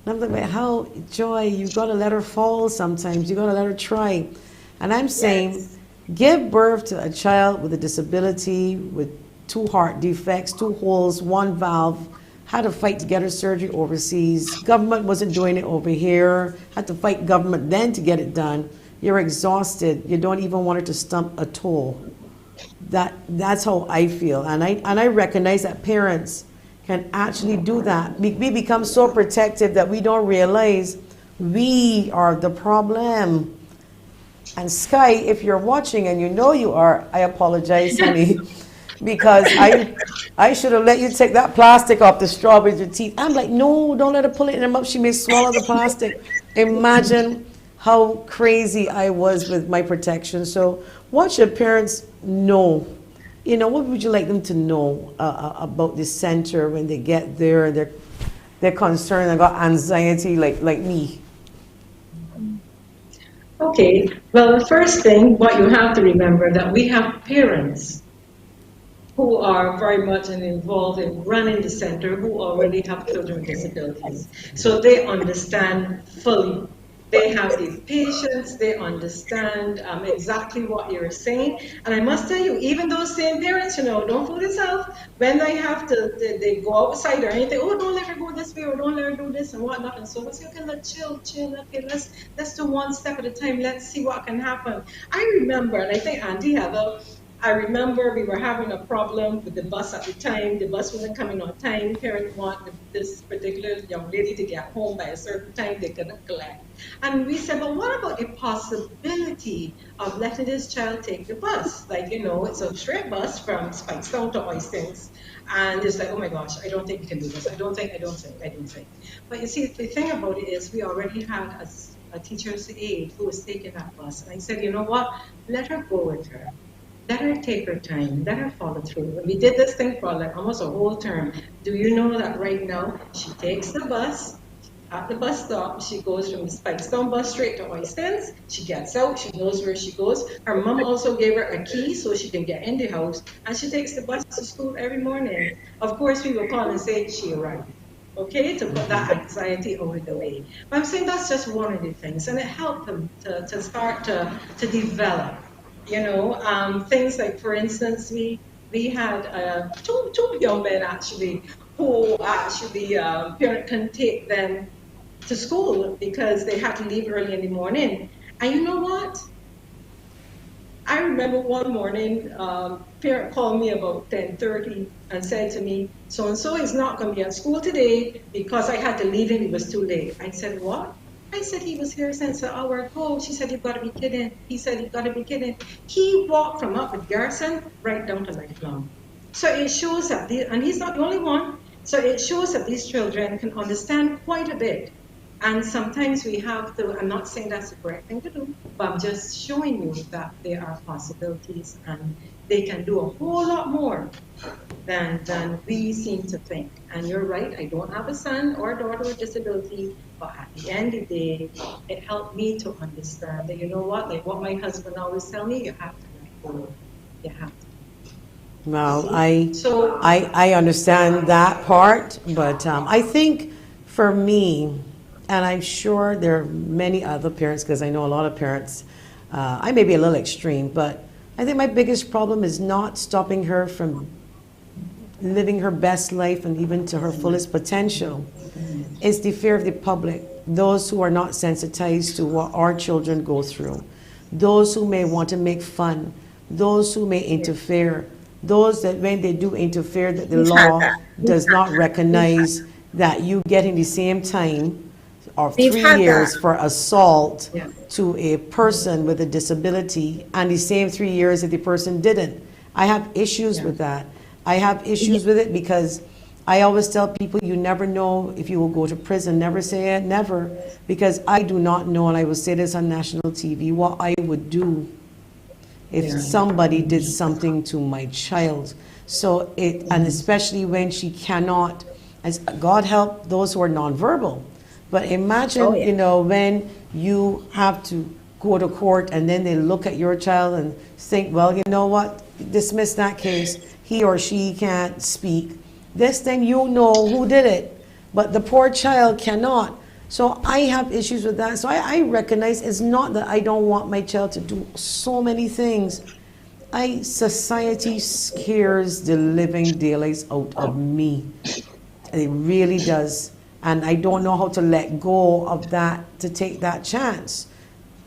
And I'm like, how, Joy, you got to let her fall sometimes. You got to let her try. And I'm saying, Yes. give birth to a child with a disability, with 2 heart defects, 2 holes, 1 valve, had to fight to get her surgery overseas. Government wasn't doing it over here. Had to fight government then to get it done. You're exhausted. You don't even want her to stump a toe. That's how I feel. And I recognize that parents can actually do that. We become so protective that we don't realize we are the problem. And Sky, if you're watching, and you know you are, I apologize, honey, because I should have let you take that plastic off the straw with your teeth. I'm like, no, don't let her pull it in her mouth. She may swallow the plastic. Imagine how crazy I was with my protection. So what should parents know? What would you like them to know about this center when they get there? They're concerned and got anxiety like me. Okay, well, the first thing, what you have to remember that we have parents who are very much involved in running the center who already have children with disabilities. So they understand fully. They have the patience, they understand exactly what you're saying. And I must tell you, even those same parents, don't fool yourself, when they have to, they go outside or anything, oh, don't let her go this way, or don't let her do this and whatnot. And so I say, okay, let's chill, okay, let's do one step at a time, let's see what can happen. I remember, and I think Auntie Heather, I remember we were having a problem with the bus at the time. The bus wasn't coming on time. Parents want this particular young lady to get home by a certain time they couldn't collect. And we said, well, what about the possibility of letting this child take the bus? Like, it's a straight bus from Spikestown to Oistins. And it's like, oh my gosh, I don't think we can do this. I don't think. But you see, the thing about it is we already had a teacher's aide who was taking that bus. And I said, you know what? Let her go with her. Let her take her time. Let her follow through. We did this thing for like almost a whole term. Do you know that right now she takes the bus at the bus stop? She goes from the Spikestown bus straight to Oistins. She gets out. She knows where she goes. Her mom also gave her a key so she can get in the house, and she takes the bus to school every morning. Of course, we will call and say she arrived. Okay, to put that anxiety over the way. But I'm saying that's just one of the things, and it helped them to start to develop. Things like, for instance, we had two young men actually who actually parent can take them to school because they had to leave early in the morning. And you know what? I remember one morning, parent called me about 10:30 and said to me, so-and-so is not going to be at school today because I had to leave him, it was too late. I said, what? I said, he was here since an hour ago. She said, you've got to be kidding. He said, you've got to be kidding. He walked from up at Garrison right down to Lifelong. So it shows that, and he's not the only one, so it shows that these children can understand quite a bit. And sometimes we have to, I'm not saying that's the correct thing to do, but I'm just showing you that there are possibilities and they can do a whole lot more than we seem to think. And you're right, I don't have a son or a daughter with disability, but at the end of the day, it helped me to understand that, you know what, like what my husband always tell me, you have to let go. You have to. Well, So, I understand that part, but I think for me, and I'm sure there are many other parents, because I know a lot of parents, I may be a little extreme, but I think my biggest problem is not stopping her from living her best life and even to her fullest potential. It's the fear of the public, those who are not sensitized to what our children go through, those who may want to make fun, those who may interfere, those that when they do interfere, that the We've had law that. does not recognize that you getting the same time or We've 3 had years that. for assault yeah. to a person with a disability and the same 3 years if the person didn't. I have issues with that. I have issues with it because I always tell people you never know if you will go to prison. Never say it, never. Because I do not know, and I will say this on national TV, what I would do if somebody did something to my child. So and especially when she cannot, as God help those who are nonverbal. But imagine, Oh, yeah. when you have to go to court and then they look at your child and think, well, you know what, dismiss that case. He or she can't speak. This thing, you know who did it, but the poor child cannot. So I have issues with that. So I recognize it's not that I don't want my child to do so many things. Society scares the living daylights out of me. It really does. And I don't know how to let go of that, to take that chance.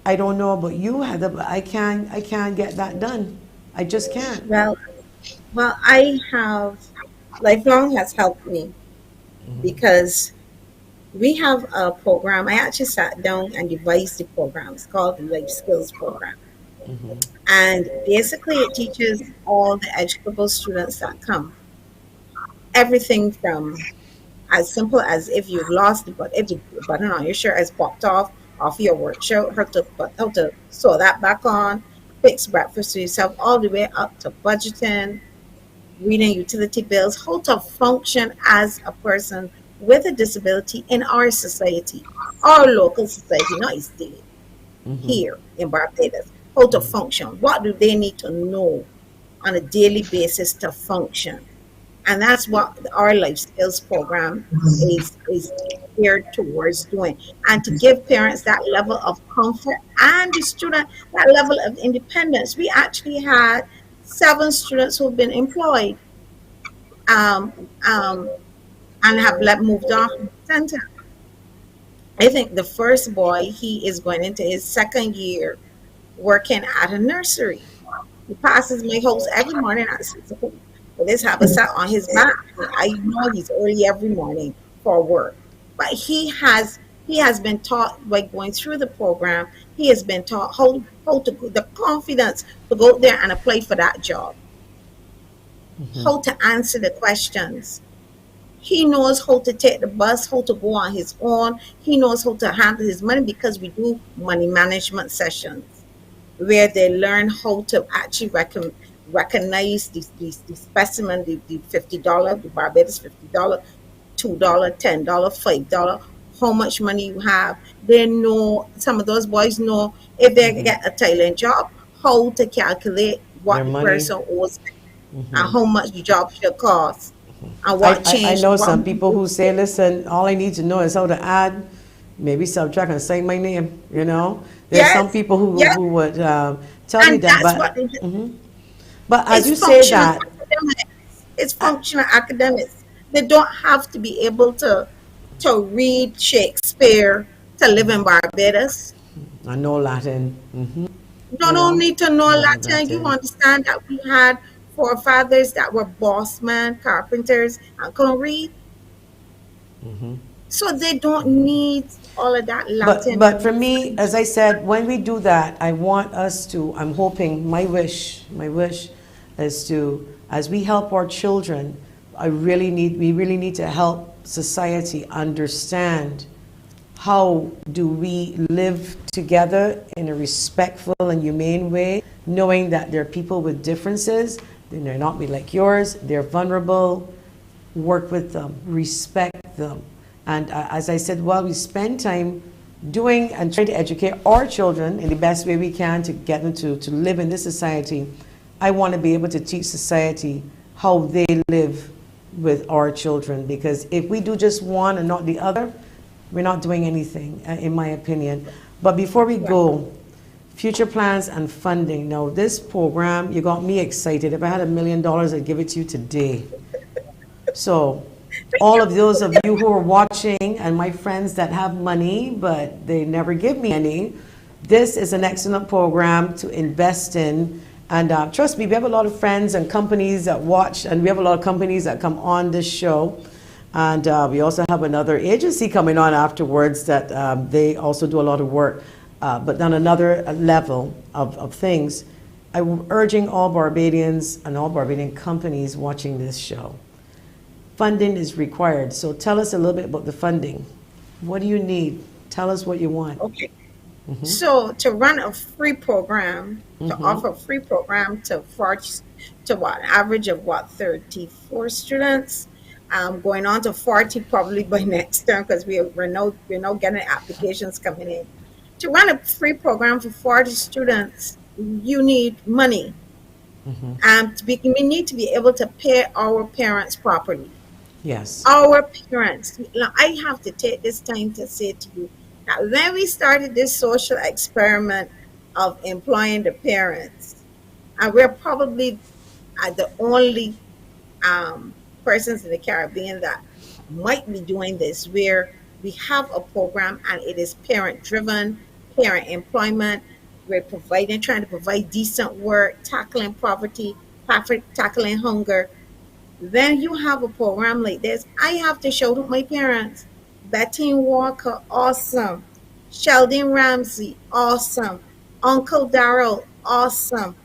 I don't know about you, Heather, but I can't get that done. I just can't. Well, I have, lifelong has helped me because we have a program. I actually sat down and devised the program. It's called the Life Skills Program. And basically, it teaches all the educable students that come everything from as simple as if you've lost if the button on your shirt has popped off your work shirt, how to sew that back on, fix breakfast for yourself, all the way up to budgeting, reading utility bills, how to function as a person with a disability in our society, our local society, not state, here in Barbados, how to function. What do they need to know on a daily basis to function? And that's what our life skills program is geared towards doing, and to give parents that level of comfort and the student that level of independence. We actually had 7 students who've been employed, um, um, and have moved off the center. I think the first boy, he is going into his second year working at a nursery. He passes my house every morning at 6 o'clock with his haversack on his back. I know he's early every morning for work, but he has been taught by going through the program. He has been taught how to the confidence to go out there and apply for that job, how to answer the questions. He knows how to take the bus, how to go on his own. He knows how to handle his money because we do money management sessions where they learn how to actually recognize the specimen, the $50, the Barbados $50, $2, $10, $5, how much money you have. They know, some of those boys know if they get a Thailand job, how to calculate Their what the money. person owes and how much the job should cost and what I change, know what some people who say, listen, all I need to know is how to add, maybe subtract and say my name, There's some yes, people yes, who would tell me and that, that's what they do. but as It's you say functional that, academics. It's I, functional academics. They don't have to be able to read Shakespeare to live in Barbados. I know Latin, You don't need to know know Latin. You Latin. understand that we had forefathers that were bossmen, carpenters, and can read. So they don't need all of that Latin But and for me, as I said, when we do that, I want us to, I'm hoping, my wish is to, as we help our children, we really need to help society understand how do we live together in a respectful and humane way, knowing that there are people with differences, they're not be like yours, they're vulnerable, work with them, respect them. And as I said, while we spend time doing and trying to educate our children in the best way we can to get them to live in this society, I want to be able to teach society how they live with our children, because if we do just one and not the other, we're not doing anything, in my opinion. But before we go, future plans and funding. Now, this program, you got me excited. If I had $1 million, I'd give it to you today. So, all of those of you who are watching and my friends that have money, but they never give me any, this is an excellent program to invest in. And trust me, we have a lot of friends and companies that watch, and we have a lot of companies that come on this show. And we also have another agency coming on afterwards that they also do a lot of work, but on another level of things. I'm urging all Barbadians and all Barbadian companies watching this show. Funding is required. So tell us a little bit about the funding. What do you need? Tell us what you want. Okay. So to run a free program, to offer a free program to what, average of what, 34 students, going on to 40 probably by next term, because we're now getting applications coming in. To run a free program for 40 students, you need money. We need to be able to pay our parents properly. Yes. Our parents. Now, I have to take this time to say to you, now, when we started this social experiment of employing the parents, and we're probably the only persons in the Caribbean that might be doing this, where we have a program and it is parent-driven, parent employment. We're trying to provide decent work, tackling poverty, tackling hunger. Then you have a program like this. I have to show to my parents, Betty Walker, awesome. Sheldon Ramsey, awesome. Uncle Darrell, awesome.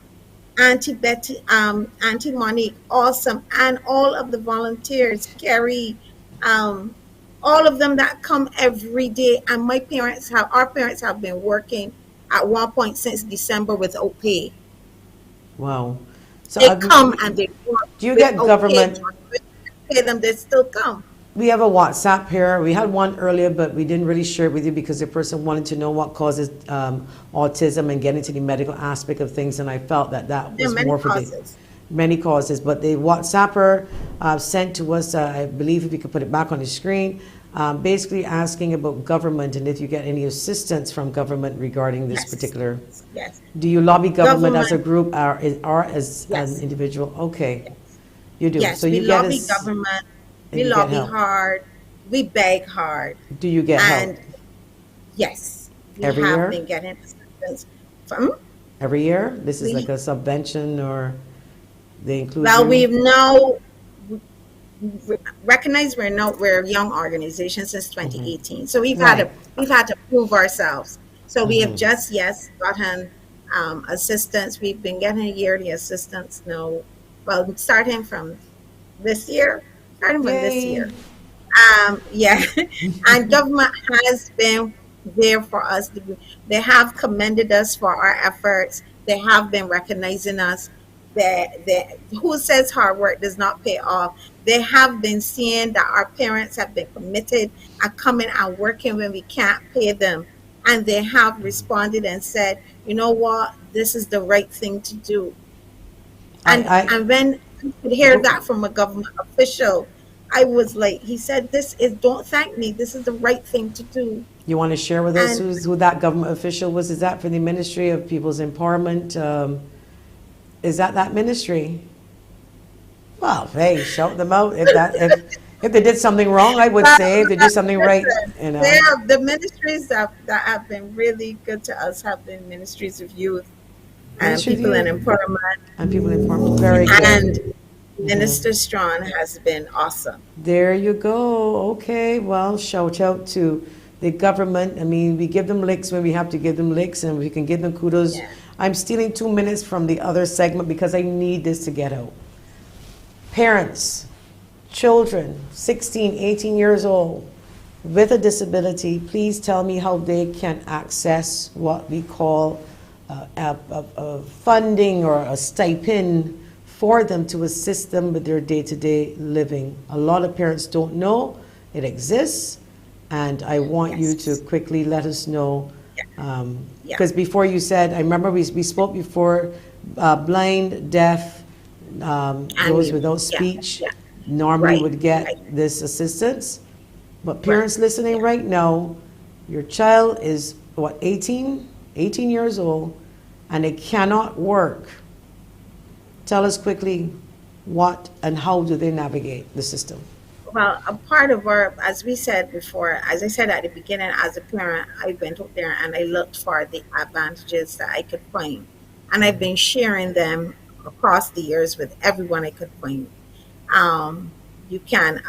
Auntie Betty, Auntie Monique, awesome. And all of the volunteers, Carrie, all of them that come every day. And our parents have been working at one point since December without pay. Wow. So they come and they work. Do you get government? Pay them, they still come. We have a WhatsApp here. We had one earlier, but we didn't really share it with you because the person wanted to know what causes autism and get into the medical aspect of things. And I felt that was more for many causes. But the WhatsApper sent to us, I believe if you could put it back on the screen, basically asking about government and if you get any assistance from government regarding this particular. Yes. Do you lobby government as a group or as an individual? Okay. Yes. You do. Yes, so you we get lobby government. We lobby hard. We beg hard. Do you get help? Yes. We Every have year? been getting assistance from Every year? This is like a subvention or they include Well, you? we've now recognized we're a young organization since 2018. So we've had to prove ourselves. So we have just gotten assistance. We've been getting yearly assistance now. Well, starting from this year. And government has been there for us. They have commended us for our efforts. They have been recognizing us. Who says hard work does not pay off? They have been seeing that our parents have been committed and coming and working when we can't pay them. And they have responded and said, you know what, this is the right thing to do. And when I could hear that from a government official, I was like, he said, don't thank me. This is the right thing to do. You want to share with us who that government official was? Is that for the Ministry of People's Empowerment? Is that ministry? Well, hey, shout them out. If they did something wrong, I would say. If they did something right, you know. The ministries that have been really good to us have been ministries of youth and people in empowerment. And people in empowerment, very good. And Minister Strawn has been awesome. There you go. Okay, well, shout out to the government. I mean, we give them licks when we have to give them licks, and we can give them kudos. Yeah. I'm stealing 2 minutes from the other segment because I need this to get out. Parents, children, 16, 18 years old, with a disability, please tell me how they can access what we call a funding or a stipend for them to assist them with their day-to-day living. A lot of parents don't know it exists, and I want you to quickly let us know. Because before you said, I remember we spoke before, blind, deaf, those without speech normally would get this assistance. But parents listening right now, your child is, what, 18 years old, and they cannot work. Tell us quickly what and how do they navigate the system? Well, a part of our, as we said before, as I said at the beginning, as a parent, I went out there and I looked for the advantages that I could find. And I've been sharing them across the years with everyone I could find. Um, you can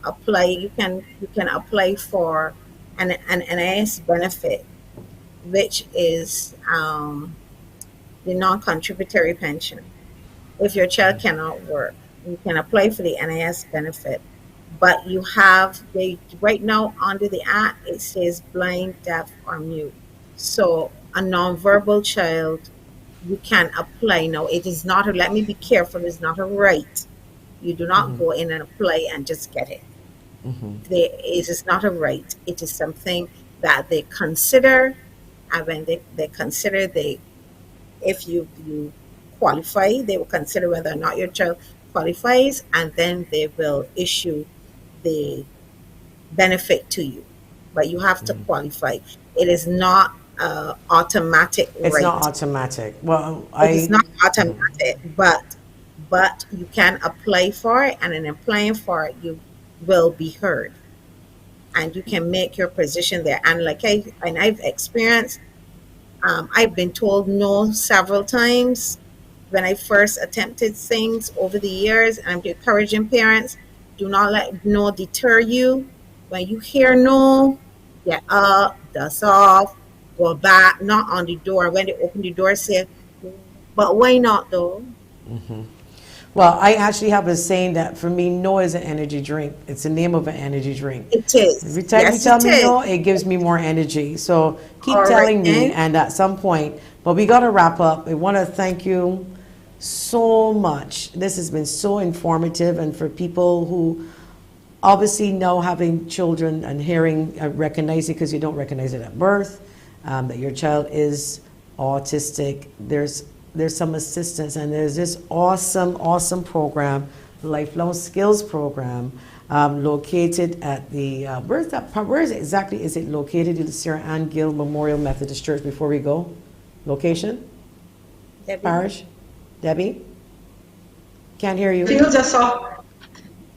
apply. You can apply for an NIS benefit, which is the non-contributory pension. If your child cannot work, you can apply for the NIS benefit. But you have they right now under the act it says blind, deaf, or mute. So a nonverbal child, you can apply now. It is not a, let me be careful. It's not a right. You do not go in and apply and just get it. It is not a right. It is something that they consider, and when they consider, they if you qualify, they will consider whether or not your child qualifies, and then they will issue the benefit to you. But you have to qualify. It is not automatic It's right. not automatic. Well, It is not automatic, but you can apply for it, and in applying for it, you will be heard, and you can make your position there. And I've experienced, I've been told no several times when I first attempted things over the years. And I'm encouraging parents, do not let no deter you. When you hear no, get up, dust off, go back, knock on the door. When they open the door, say, but why not though? Well, I actually have a saying that for me, no is an energy drink. It's the name of an energy drink. It is. Every time you Yes, tell it me is. no, it gives me more energy. So keep All right, telling me, then. and at some point, but we got to wrap up. I want to thank you so much. This has been so informative, and for people who obviously know having children and hearing, recognize it because you don't recognize it at birth, that your child is autistic. There's some assistance, and there's this awesome program, Lifelong Skills Program, located at the, where is it exactly is it located? The Sarah Ann Gill Memorial Methodist Church before we go? Location? Debbie? Parish? Debbie? Can't hear you. Field just off.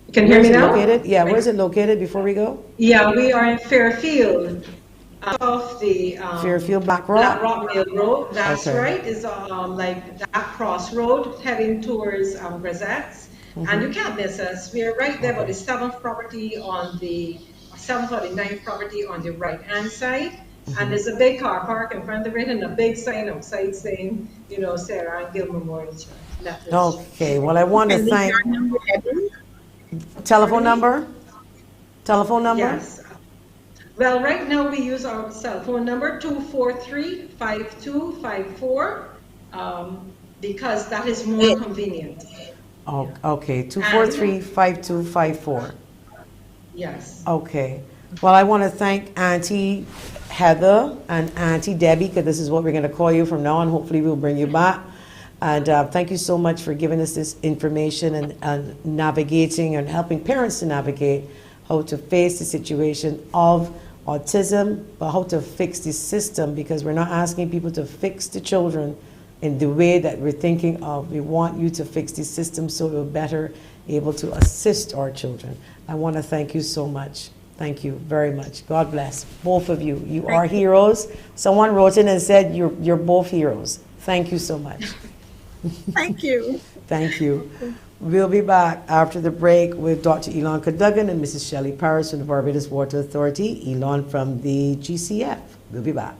You can hear Where's me it now? located? Yeah, where's it located before we go? Yeah, we are in Fairfield, off the Fairfield, Black Black Rock? Rock Mill Road. That's Okay. right. It's like that crossroad heading towards Grisette's. And you can't miss us. We're right there by the seventh or the ninth property on the right hand side. And there's a big car park in front of it and a big sign outside saying, Sarah and Gill Memorial Church. Okay, well, I want to And leave thank, your number, Debbie. telephone number? Telephone number? Yes. Well, right now we use our cell phone number 243-5254 because that is more convenient. Oh, okay, 243-5254. Yes. Okay. Well, I want to thank Auntie Heather and Auntie Debbie, because this is what we're going to call you from now on. Hopefully we'll bring you back. And thank you so much for giving us this information and navigating and helping parents to navigate how to face the situation of autism, but how to fix the system, because we're not asking people to fix the children in the way that we're thinking of. We want you to fix the system so we're better able to assist our children. I want to thank you so much. Thank you very much. God bless both of you. You are heroes. Someone wrote in and said you're both heroes. Thank you so much. Thank you. Thank you. We'll be back after the break with Dr. ELON CADOGAN and Mrs. Shelley PARRIS from the Barbados Water Authority, ELON from the GCF. We'll be back.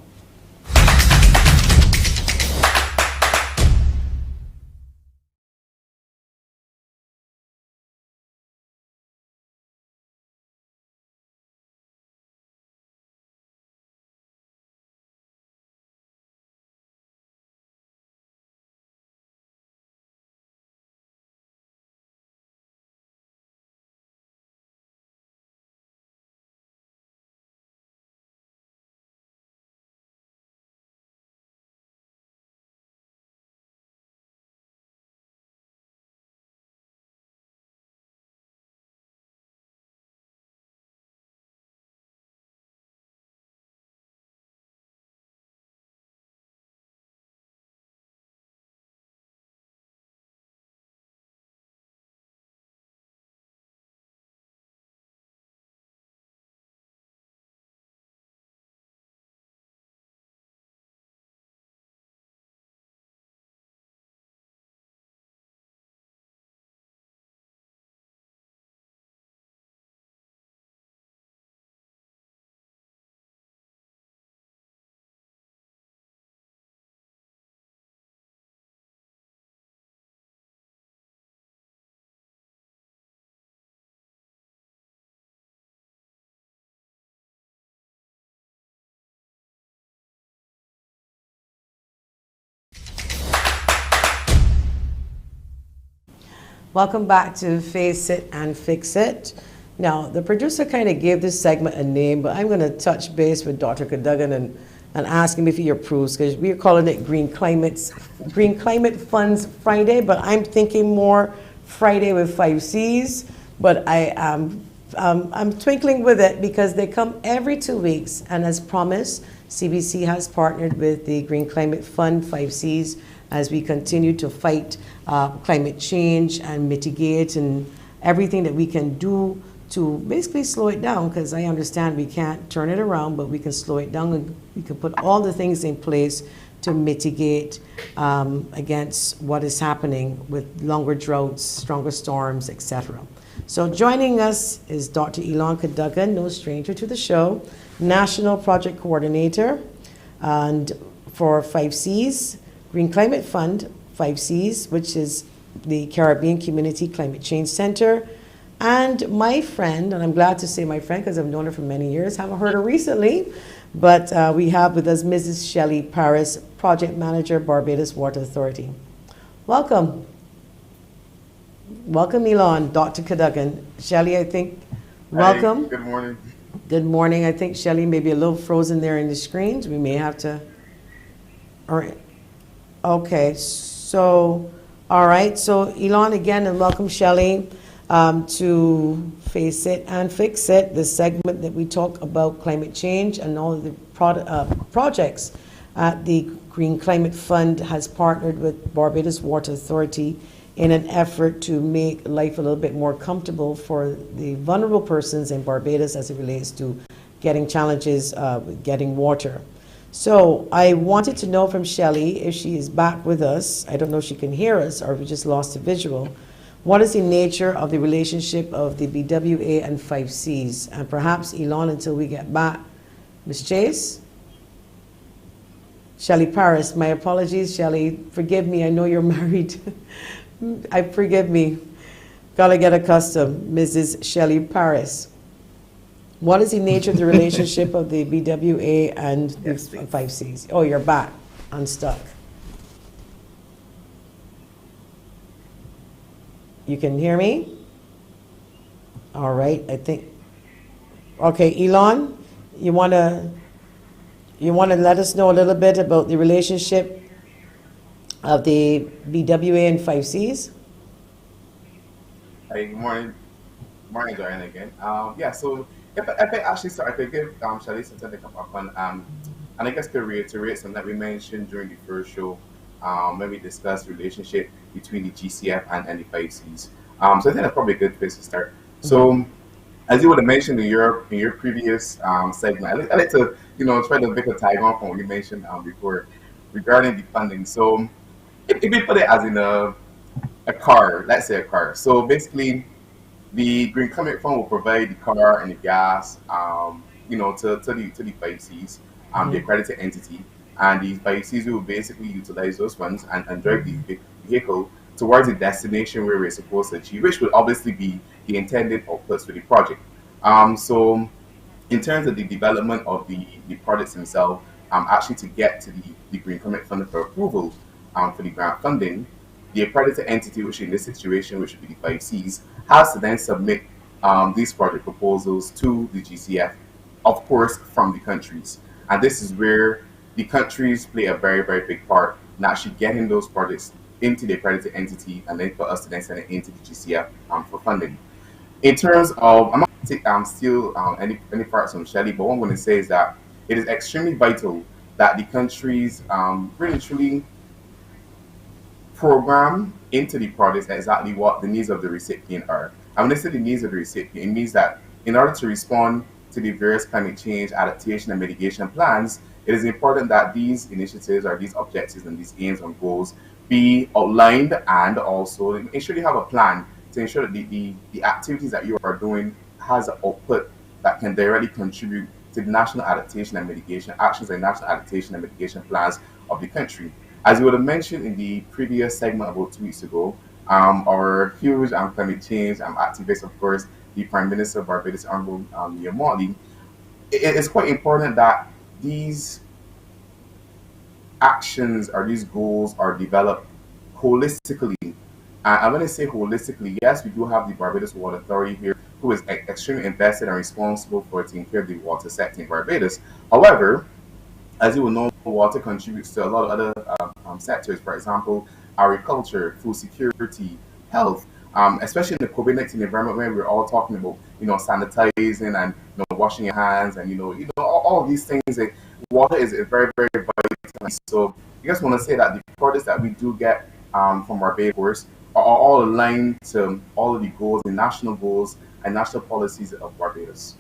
Welcome back to Face It and Fix It. Now, the producer kind of gave this segment a name, but I'm going to touch base with Dr. Cadogan and ask him if he approves, because we're calling it Green Climate Funds Friday, but I'm thinking more Friday with 5 C's. But I'm twinkling with it because they come every 2 weeks, and as promised, CBC has partnered with the Green Climate Fund 5 C's as we continue to fight climate change and mitigate and everything that we can do to basically slow it down, because I understand we can't turn it around, but we can slow it down and we can put all the things in place to mitigate against what is happening with longer droughts, stronger storms, etc. So joining us is Dr. ELON CADOGAN, no stranger to the show, National Project Coordinator and for 5C's, Green Climate Fund 5C's, which is the Caribbean Community Climate Change Center. And my friend, and I'm glad to say my friend because I've known her for many years, haven't heard her recently, but we have with us Mrs. SHELLEY PARRIS, Project Manager, Barbados Water Authority. Welcome. Welcome, Elon, Dr. Cadogan. Shelley, I think, welcome. Hi, good morning. Good morning. I think Shelley may be a little frozen there in the screens. We may have to, all right. Okay, so, all right. So, Elon, again, and welcome, Shelley, to Face It and Fix It, the segment that we talk about climate change and all of the projects. The Green Climate Fund has partnered with Barbados Water Authority in an effort to make life a little bit more comfortable for the vulnerable persons in Barbados as it relates to getting challenges with getting water. So I wanted to know from Shelley, if she is back with us, I don't know if she can hear us or if we just lost the visual, what is the nature of the relationship of the BWA and 5C's? And perhaps, Elon, until we get back. Ms. Chase? Shelley Parris, my apologies, Shelley. Forgive me, I know you're married. Forgive me. Gotta get accustomed. Mrs. Shelley Parris. What is the nature of the relationship of the BWA and the 5C's? Oh, you're back. Unstuck. You can hear me? All right, I think. Okay, Elon, you wanna let us know a little bit about the relationship of the BWA and 5C's? Hey, good morning. Morning, Joanne, again. Yeah, so if I actually start, I could give Shelley something to come up on, and I guess to reiterate something that we mentioned during the first show, when we discussed the relationship between the GCF and the 5C's. So I think that's probably a good place to start. So, as you would have mentioned in your previous segment, I like to try to make a tag on from what you mentioned before regarding the funding. So, if we put it as in a car, let's say a car. So basically, the Green Climate Fund will provide the car and the gas, to the 5C's, the accredited entity, and the 5C's will basically utilize those funds and drive the vehicle towards the destination where we're supposed to achieve, which would obviously be the intended outputs for the project. So in terms of the development of the projects themselves, actually to get to the Green Climate Fund for approval for the grant funding, the accredited entity, which in this situation, which would be the 5C's, has to then submit these project proposals to the GCF, of course, from the countries. And this is where the countries play a very, very big part in actually getting those projects into the accredited entity and then for us to then send it into the GCF for funding. In terms of, I'm not going to steal any parts from Shelley, but what I'm going to say is that it is extremely vital that the countries really truly program into the projects exactly what the needs of the recipient are. And when I say the needs of the recipient, it means that in order to respond to the various climate change, adaptation, and mitigation plans, it is important that these initiatives or these objectives and these aims and goals be outlined and also ensure you have a plan to ensure that the activities that you are doing has an output that can directly contribute to the national adaptation and mitigation actions and national adaptation and mitigation plans of the country. As you would have mentioned in the previous segment about 2 weeks ago, our huge climate change activist, of course, the Prime Minister of Barbados, Honorable Morley, it is quite important that these actions or these goals are developed holistically And when I say holistically, yes, we do have the Barbados Water Authority here, who is extremely invested and responsible for taking care of the water sector in Barbados. However, as you will know, water contributes to a lot of other sectors. For example, agriculture, food security, health. Especially in the COVID-19 environment, where we're all talking about, sanitizing and washing your hands, and all of these things. Water is very, very vital. So, I just want to say that the products that we do get from our Barbados are all aligned to all of the goals, the national goals and national policies of Barbados.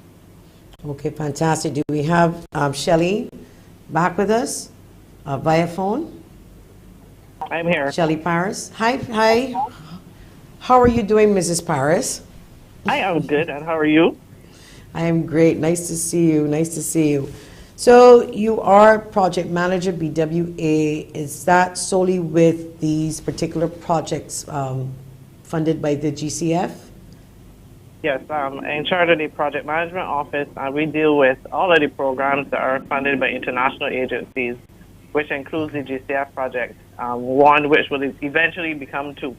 Okay, fantastic. Do we have Shelley back with us via phone? I'm here. Shelley Parris. Hi, hi. How are you doing, Mrs. Parris? I am good, and how are you? I am great. Nice to see you. Nice to see you. So you are project manager, BWA. Is that solely with these particular projects funded by the GCF? Yes, I'm in charge of the project management office, and we deal with all of the programs that are funded by international agencies, which includes the GCF project, one which will eventually become two.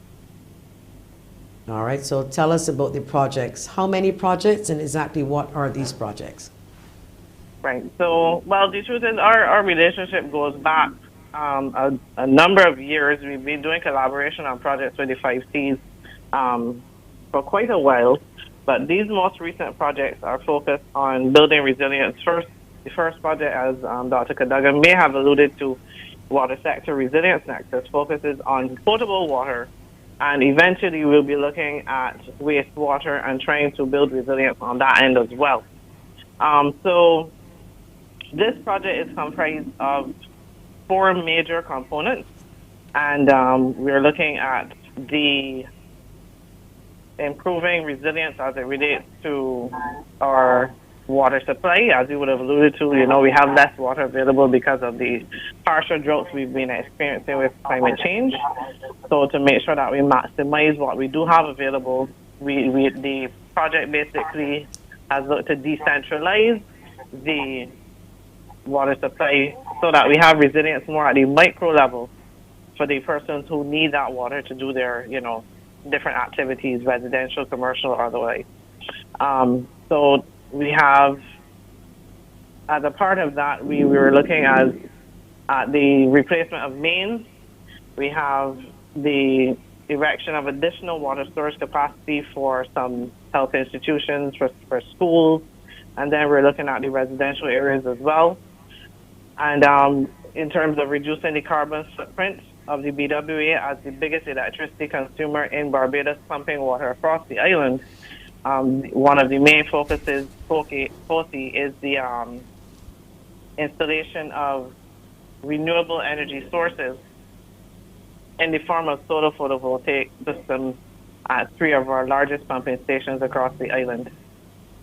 All right, so tell us about the projects. How many projects, and exactly what are these projects? Right. So, well, the truth is our relationship goes back a number of years. We've been doing collaboration on projects with the 5Cs for quite a while, but these most recent projects are focused on building resilience. The first project, as Dr. CADOGAN may have alluded to, Water Sector Resilience Nexus, focuses on potable water, and eventually we'll be looking at wastewater and trying to build resilience on that end as well. So this project is comprised of 4 major components, and we're looking at the improving resilience as it relates to our water supply. As you would have alluded to, we have less water available because of the harsher droughts we've been experiencing with climate change. So to make sure that we maximize what we do have available, the project basically has looked to decentralize the water supply so that we have resilience more at the micro level for the persons who need that water to do their, different activities, residential, commercial, or otherwise. So we have, as a part of that, we were looking at the replacement of mains. We have the erection of additional water storage capacity for some health institutions, for schools, and then we're looking at the residential areas as well. And in terms of reducing the carbon footprint of the BWA as the biggest electricity consumer in Barbados, pumping water across the island, one of the main focuses, FOCI, is the installation of renewable energy sources in the form of solar photovoltaic systems at 3 of our largest pumping stations across the island.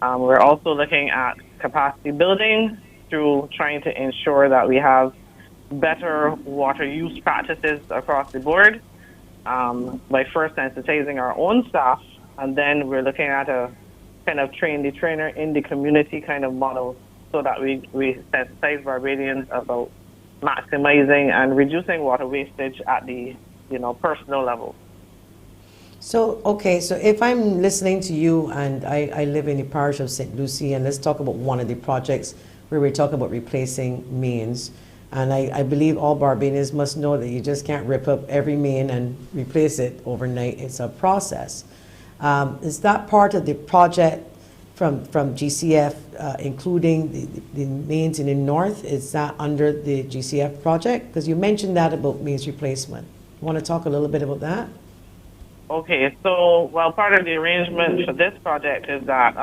We're also looking at capacity building through trying to ensure that we have better water use practices across the board by first sensitizing our own staff, and then we're looking at a kind of train the trainer in the community kind of model so that we sensitize Barbadians about maximizing and reducing water wastage at the personal level. So, okay, so if I'm listening to you and I live in the parish of St. Lucie, and let's talk about one of the projects where we're talking about replacing mains. And I believe all Barbadians must know that you just can't rip up every main and replace it overnight. It's a process. Is that part of the project from GCF, including the mains in the north? Is that under the GCF project? Because you mentioned that about mains replacement. You want to talk a little bit about that? Okay, so part of the arrangement for this project is that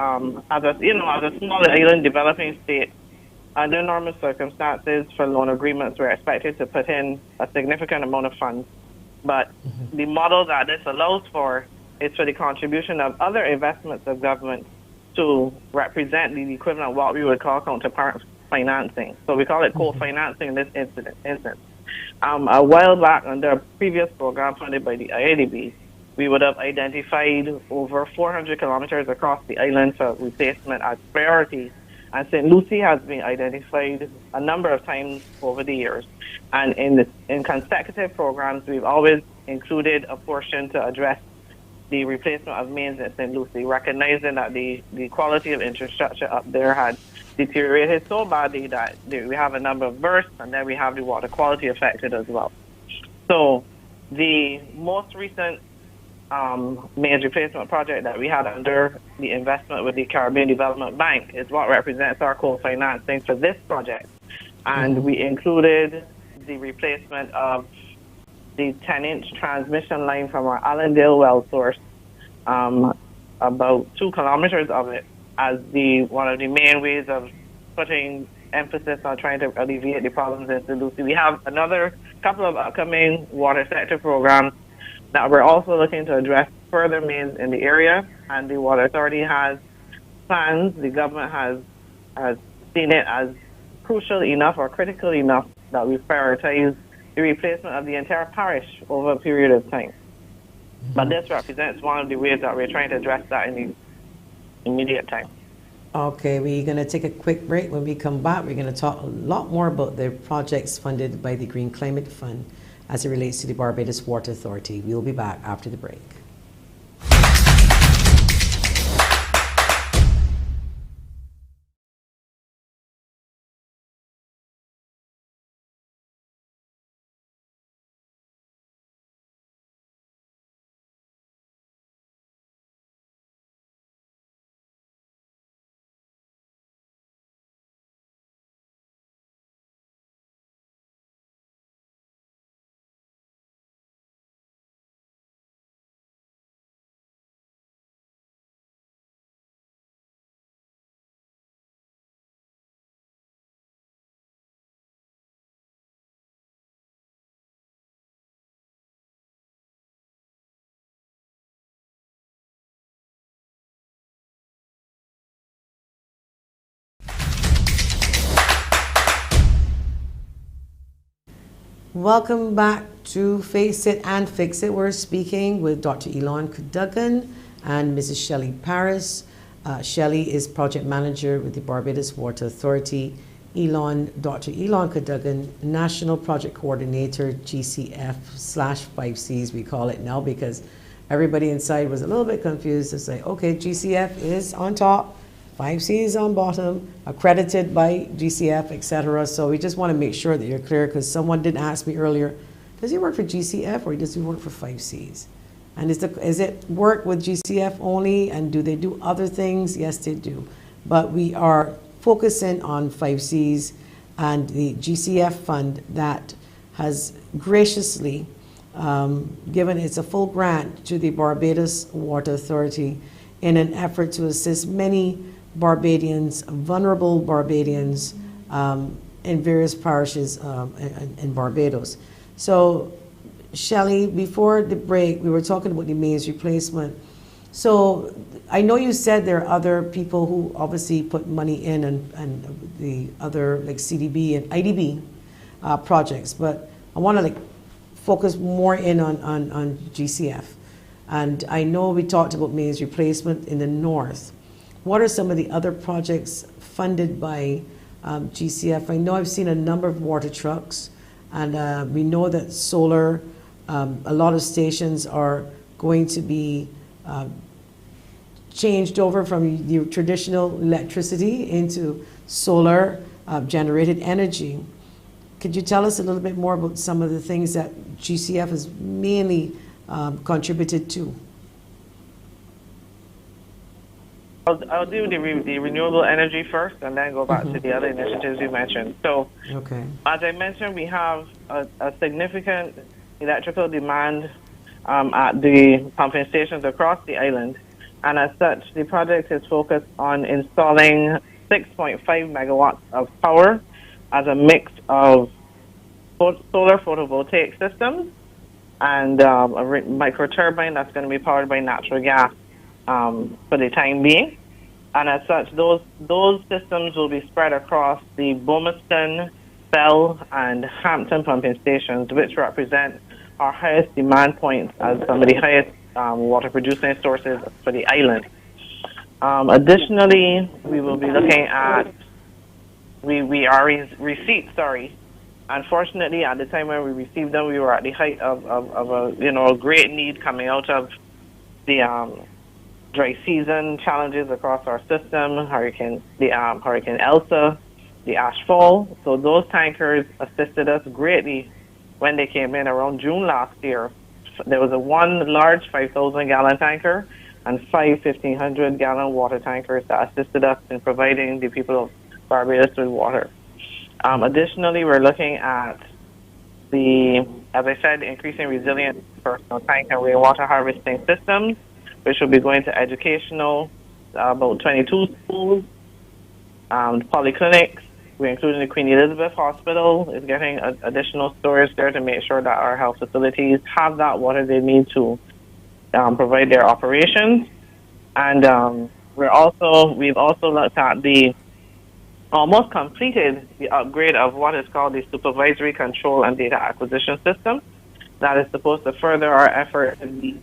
as a small island developing state, under normal circumstances for loan agreements, we're expected to put in a significant amount of funds. But the model that this allows for is for the contribution of other investments of government to represent the equivalent of what we would call counterpart financing. So we call it co-financing in this instance. A while back, under a previous program funded by the IADB, we would have identified over 400 kilometers across the island for replacement as priority. And St. Lucie has been identified a number of times over the years. And in consecutive programs, we've always included a portion to address the replacement of mains in St. Lucie, recognizing that the quality of infrastructure up there had deteriorated so badly that we have a number of bursts, and then we have the water quality affected as well. So the most recent mains replacement project that we had under the investment with the Caribbean Development Bank is what represents our co-financing for this project. And we included the replacement of the 10-inch transmission line from our Allendale well source, about 2 kilometers of it, as one of the main ways of putting emphasis on trying to alleviate the problems in St. Lucie. We have another couple of upcoming water sector programs that we're also looking to address further mains in the area, and the Water Authority has plans. The government has seen it as crucial enough or critical enough that we prioritize the replacement of the entire parish over a period of time. But this represents one of the ways that we're trying to address that in the immediate time. Okay, we're going to take a quick break. When we come back, we're going to talk a lot more about the projects funded by the Green Climate Fund as it relates to the Barbados Water Authority. We'll be back after the break. Welcome back to Face It and Fix It. We're speaking with Dr. ELON CADOGAN and Mrs. SHELLEY PARRIS. SHELLEY is project manager with the Barbados Water Authority. Dr. ELON CADOGAN, National Project Coordinator, GCF/5Cs, we call it now, because everybody inside was a little bit confused. It's like, okay, GCF is on top, 5Cs on bottom, accredited by GCF, etc. So we just want to make sure that you're clear, because someone did ask me earlier, does he work for GCF or does he work for 5Cs? And is it work with GCF only, and do they do other things? Yes, they do. But we are focusing on 5Cs and the GCF fund that has graciously given it's a full grant to the Barbados Water Authority in an effort to assist many Barbadians, vulnerable Barbadians, in various parishes in Barbados. So, Shelley, before the break, we were talking about the mains replacement. So, I know you said there are other people who obviously put money in, and the other like CDB and IDB projects, but I want to focus more in on GCF. And I know we talked about mains replacement in the north. What are some of the other projects funded by GCF? I know I've seen a number of water trucks, and we know that solar, a lot of stations are going to be changed over from the traditional electricity into solar generated energy. Could you tell us a little bit more about some of the things that GCF has mainly contributed to? I'll do the renewable energy first, and then go back to the other initiatives you mentioned. So, okay. As I mentioned, we have a significant electrical demand at the pumping stations across the island, and as such, the project is focused on installing 6.5 megawatts of power as a mix of solar photovoltaic systems and a micro turbine that's going to be powered by natural gas for the time being. And as such, those systems will be spread across the Bomiston, Bell, and Hampton pumping stations, which represent our highest demand points as some of the highest water producing sources for the island. Additionally, we will be looking at receipts, Unfortunately, at the time when we received them, we were at the height of a great need coming out of the dry season challenges across our system, Hurricane Elsa, the ash fall. So those tankers assisted us greatly when they came in around June last year. There was one large 5,000-gallon tanker and 1,500-gallon water tankers that assisted us in providing the people of Barbados with water. Additionally, we're looking at as I said, increasing resilience personal tank and rainwater harvesting systems, which will be going to educational, about 22 schools, polyclinics. We're including the Queen Elizabeth Hospital is getting additional storage there to make sure that our health facilities have that water they need to provide their operations. And we've also looked at almost completed the upgrade of what is called the supervisory control and data acquisition system. That is supposed to further our effort to be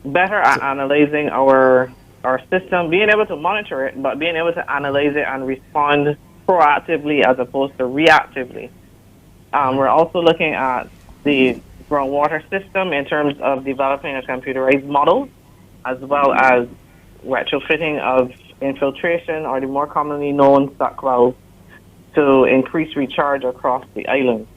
better at analyzing our system, being able to monitor it, but being able to analyze it and respond proactively as opposed to reactively. We're also looking at the groundwater system in terms of developing a computerized model, as well as retrofitting of infiltration, or the more commonly known suck wells, to increase recharge across the island.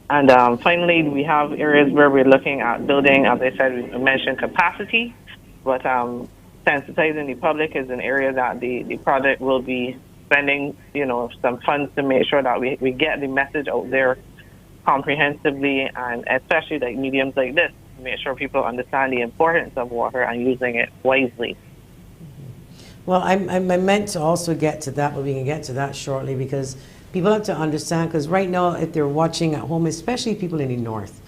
And finally, we have areas where we're looking at building, as I said, we mentioned capacity, but sensitizing the public is an area that the project will be spending, some funds to make sure that we get the message out there comprehensively, and especially like mediums like this, to make sure people understand the importance of water and using it wisely. Well, I meant to also get to that, but we can get to that shortly, because people have to understand, because right now, if they're watching at home, especially people in the north,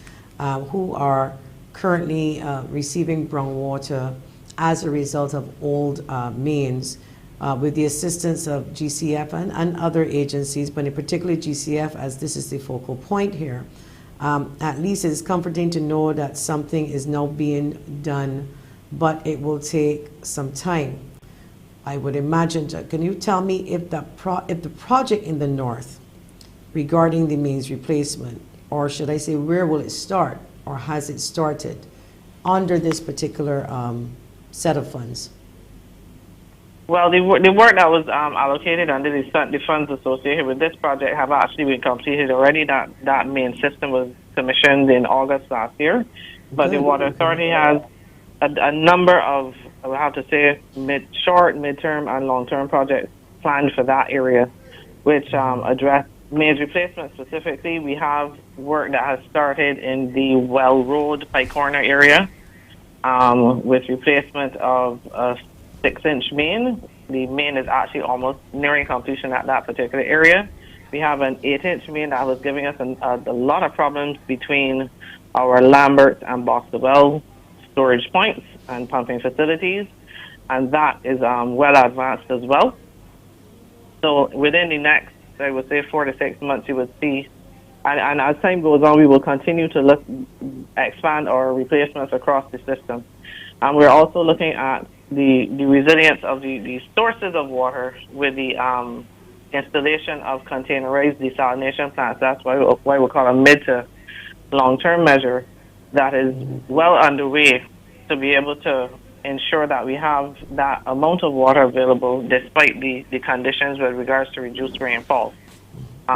who are currently receiving brown water as a result of old mains, with the assistance of GCF and other agencies, but in particular GCF, as this is the focal point here, at least it's comforting to know that something is now being done, but it will take some time. I would imagine. Can you tell me if the project in the north regarding the mains replacement, or should I say, where will it start, or has it started under this particular set of funds? Well, the work that was allocated under the funds associated with this project have actually been completed already. That main system was commissioned in August last year, but the Water Authority has a number of, I would have to say, short, midterm, and long-term projects planned for that area, which address mains replacement specifically. We have work that has started in the Well Road, Pike Corner area, with replacement of a 6-inch main. The main is actually almost nearing completion at that particular area. We have an 8-inch main that was giving us a lot of problems between our Lambert and Boxer Well storage points and pumping facilities, and that is well advanced as well. So within the next, I would say, 4 to 6 months, you would see, and as time goes on, we will continue to expand our replacements across the system. And we're also looking at the resilience of the sources of water with the installation of containerized desalination plants. That's why we call a mid to long-term measure that is well underway to be able to ensure that we have that amount of water available despite the conditions with regards to reduced rainfall.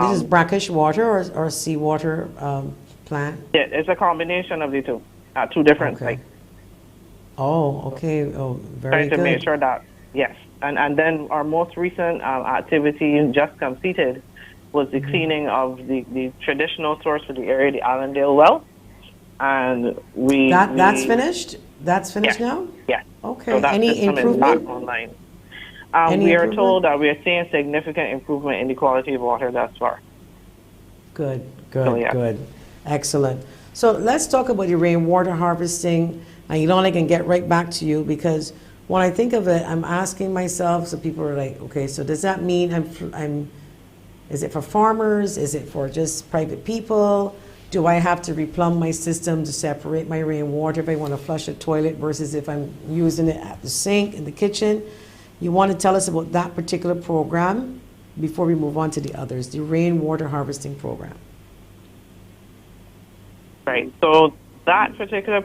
This is brackish water or seawater plant? Yeah, it's a combination of the two, at two different sites. Oh, okay. Oh, very good. Trying to make sure that, yes. And then our most recent activity just completed was the cleaning of the traditional source for the area, the Allendale Well. And that's finished? That's finished now? Yes. Okay. So that Any system improvement? is back online. We are told that we are seeing significant improvement in the quality of water thus far. Good. Excellent. So let's talk about the rainwater harvesting. And ELON, I can get right back to you, because when I think of it, I'm asking myself, so people are like, okay, so does that mean is it for farmers? Is it for just private people? Do I have to replumb my system to separate my rainwater if I want to flush a toilet versus if I'm using it at the sink in the kitchen? You want to tell us about that particular program? before we move on to the others, the rainwater harvesting program. Right. So that particular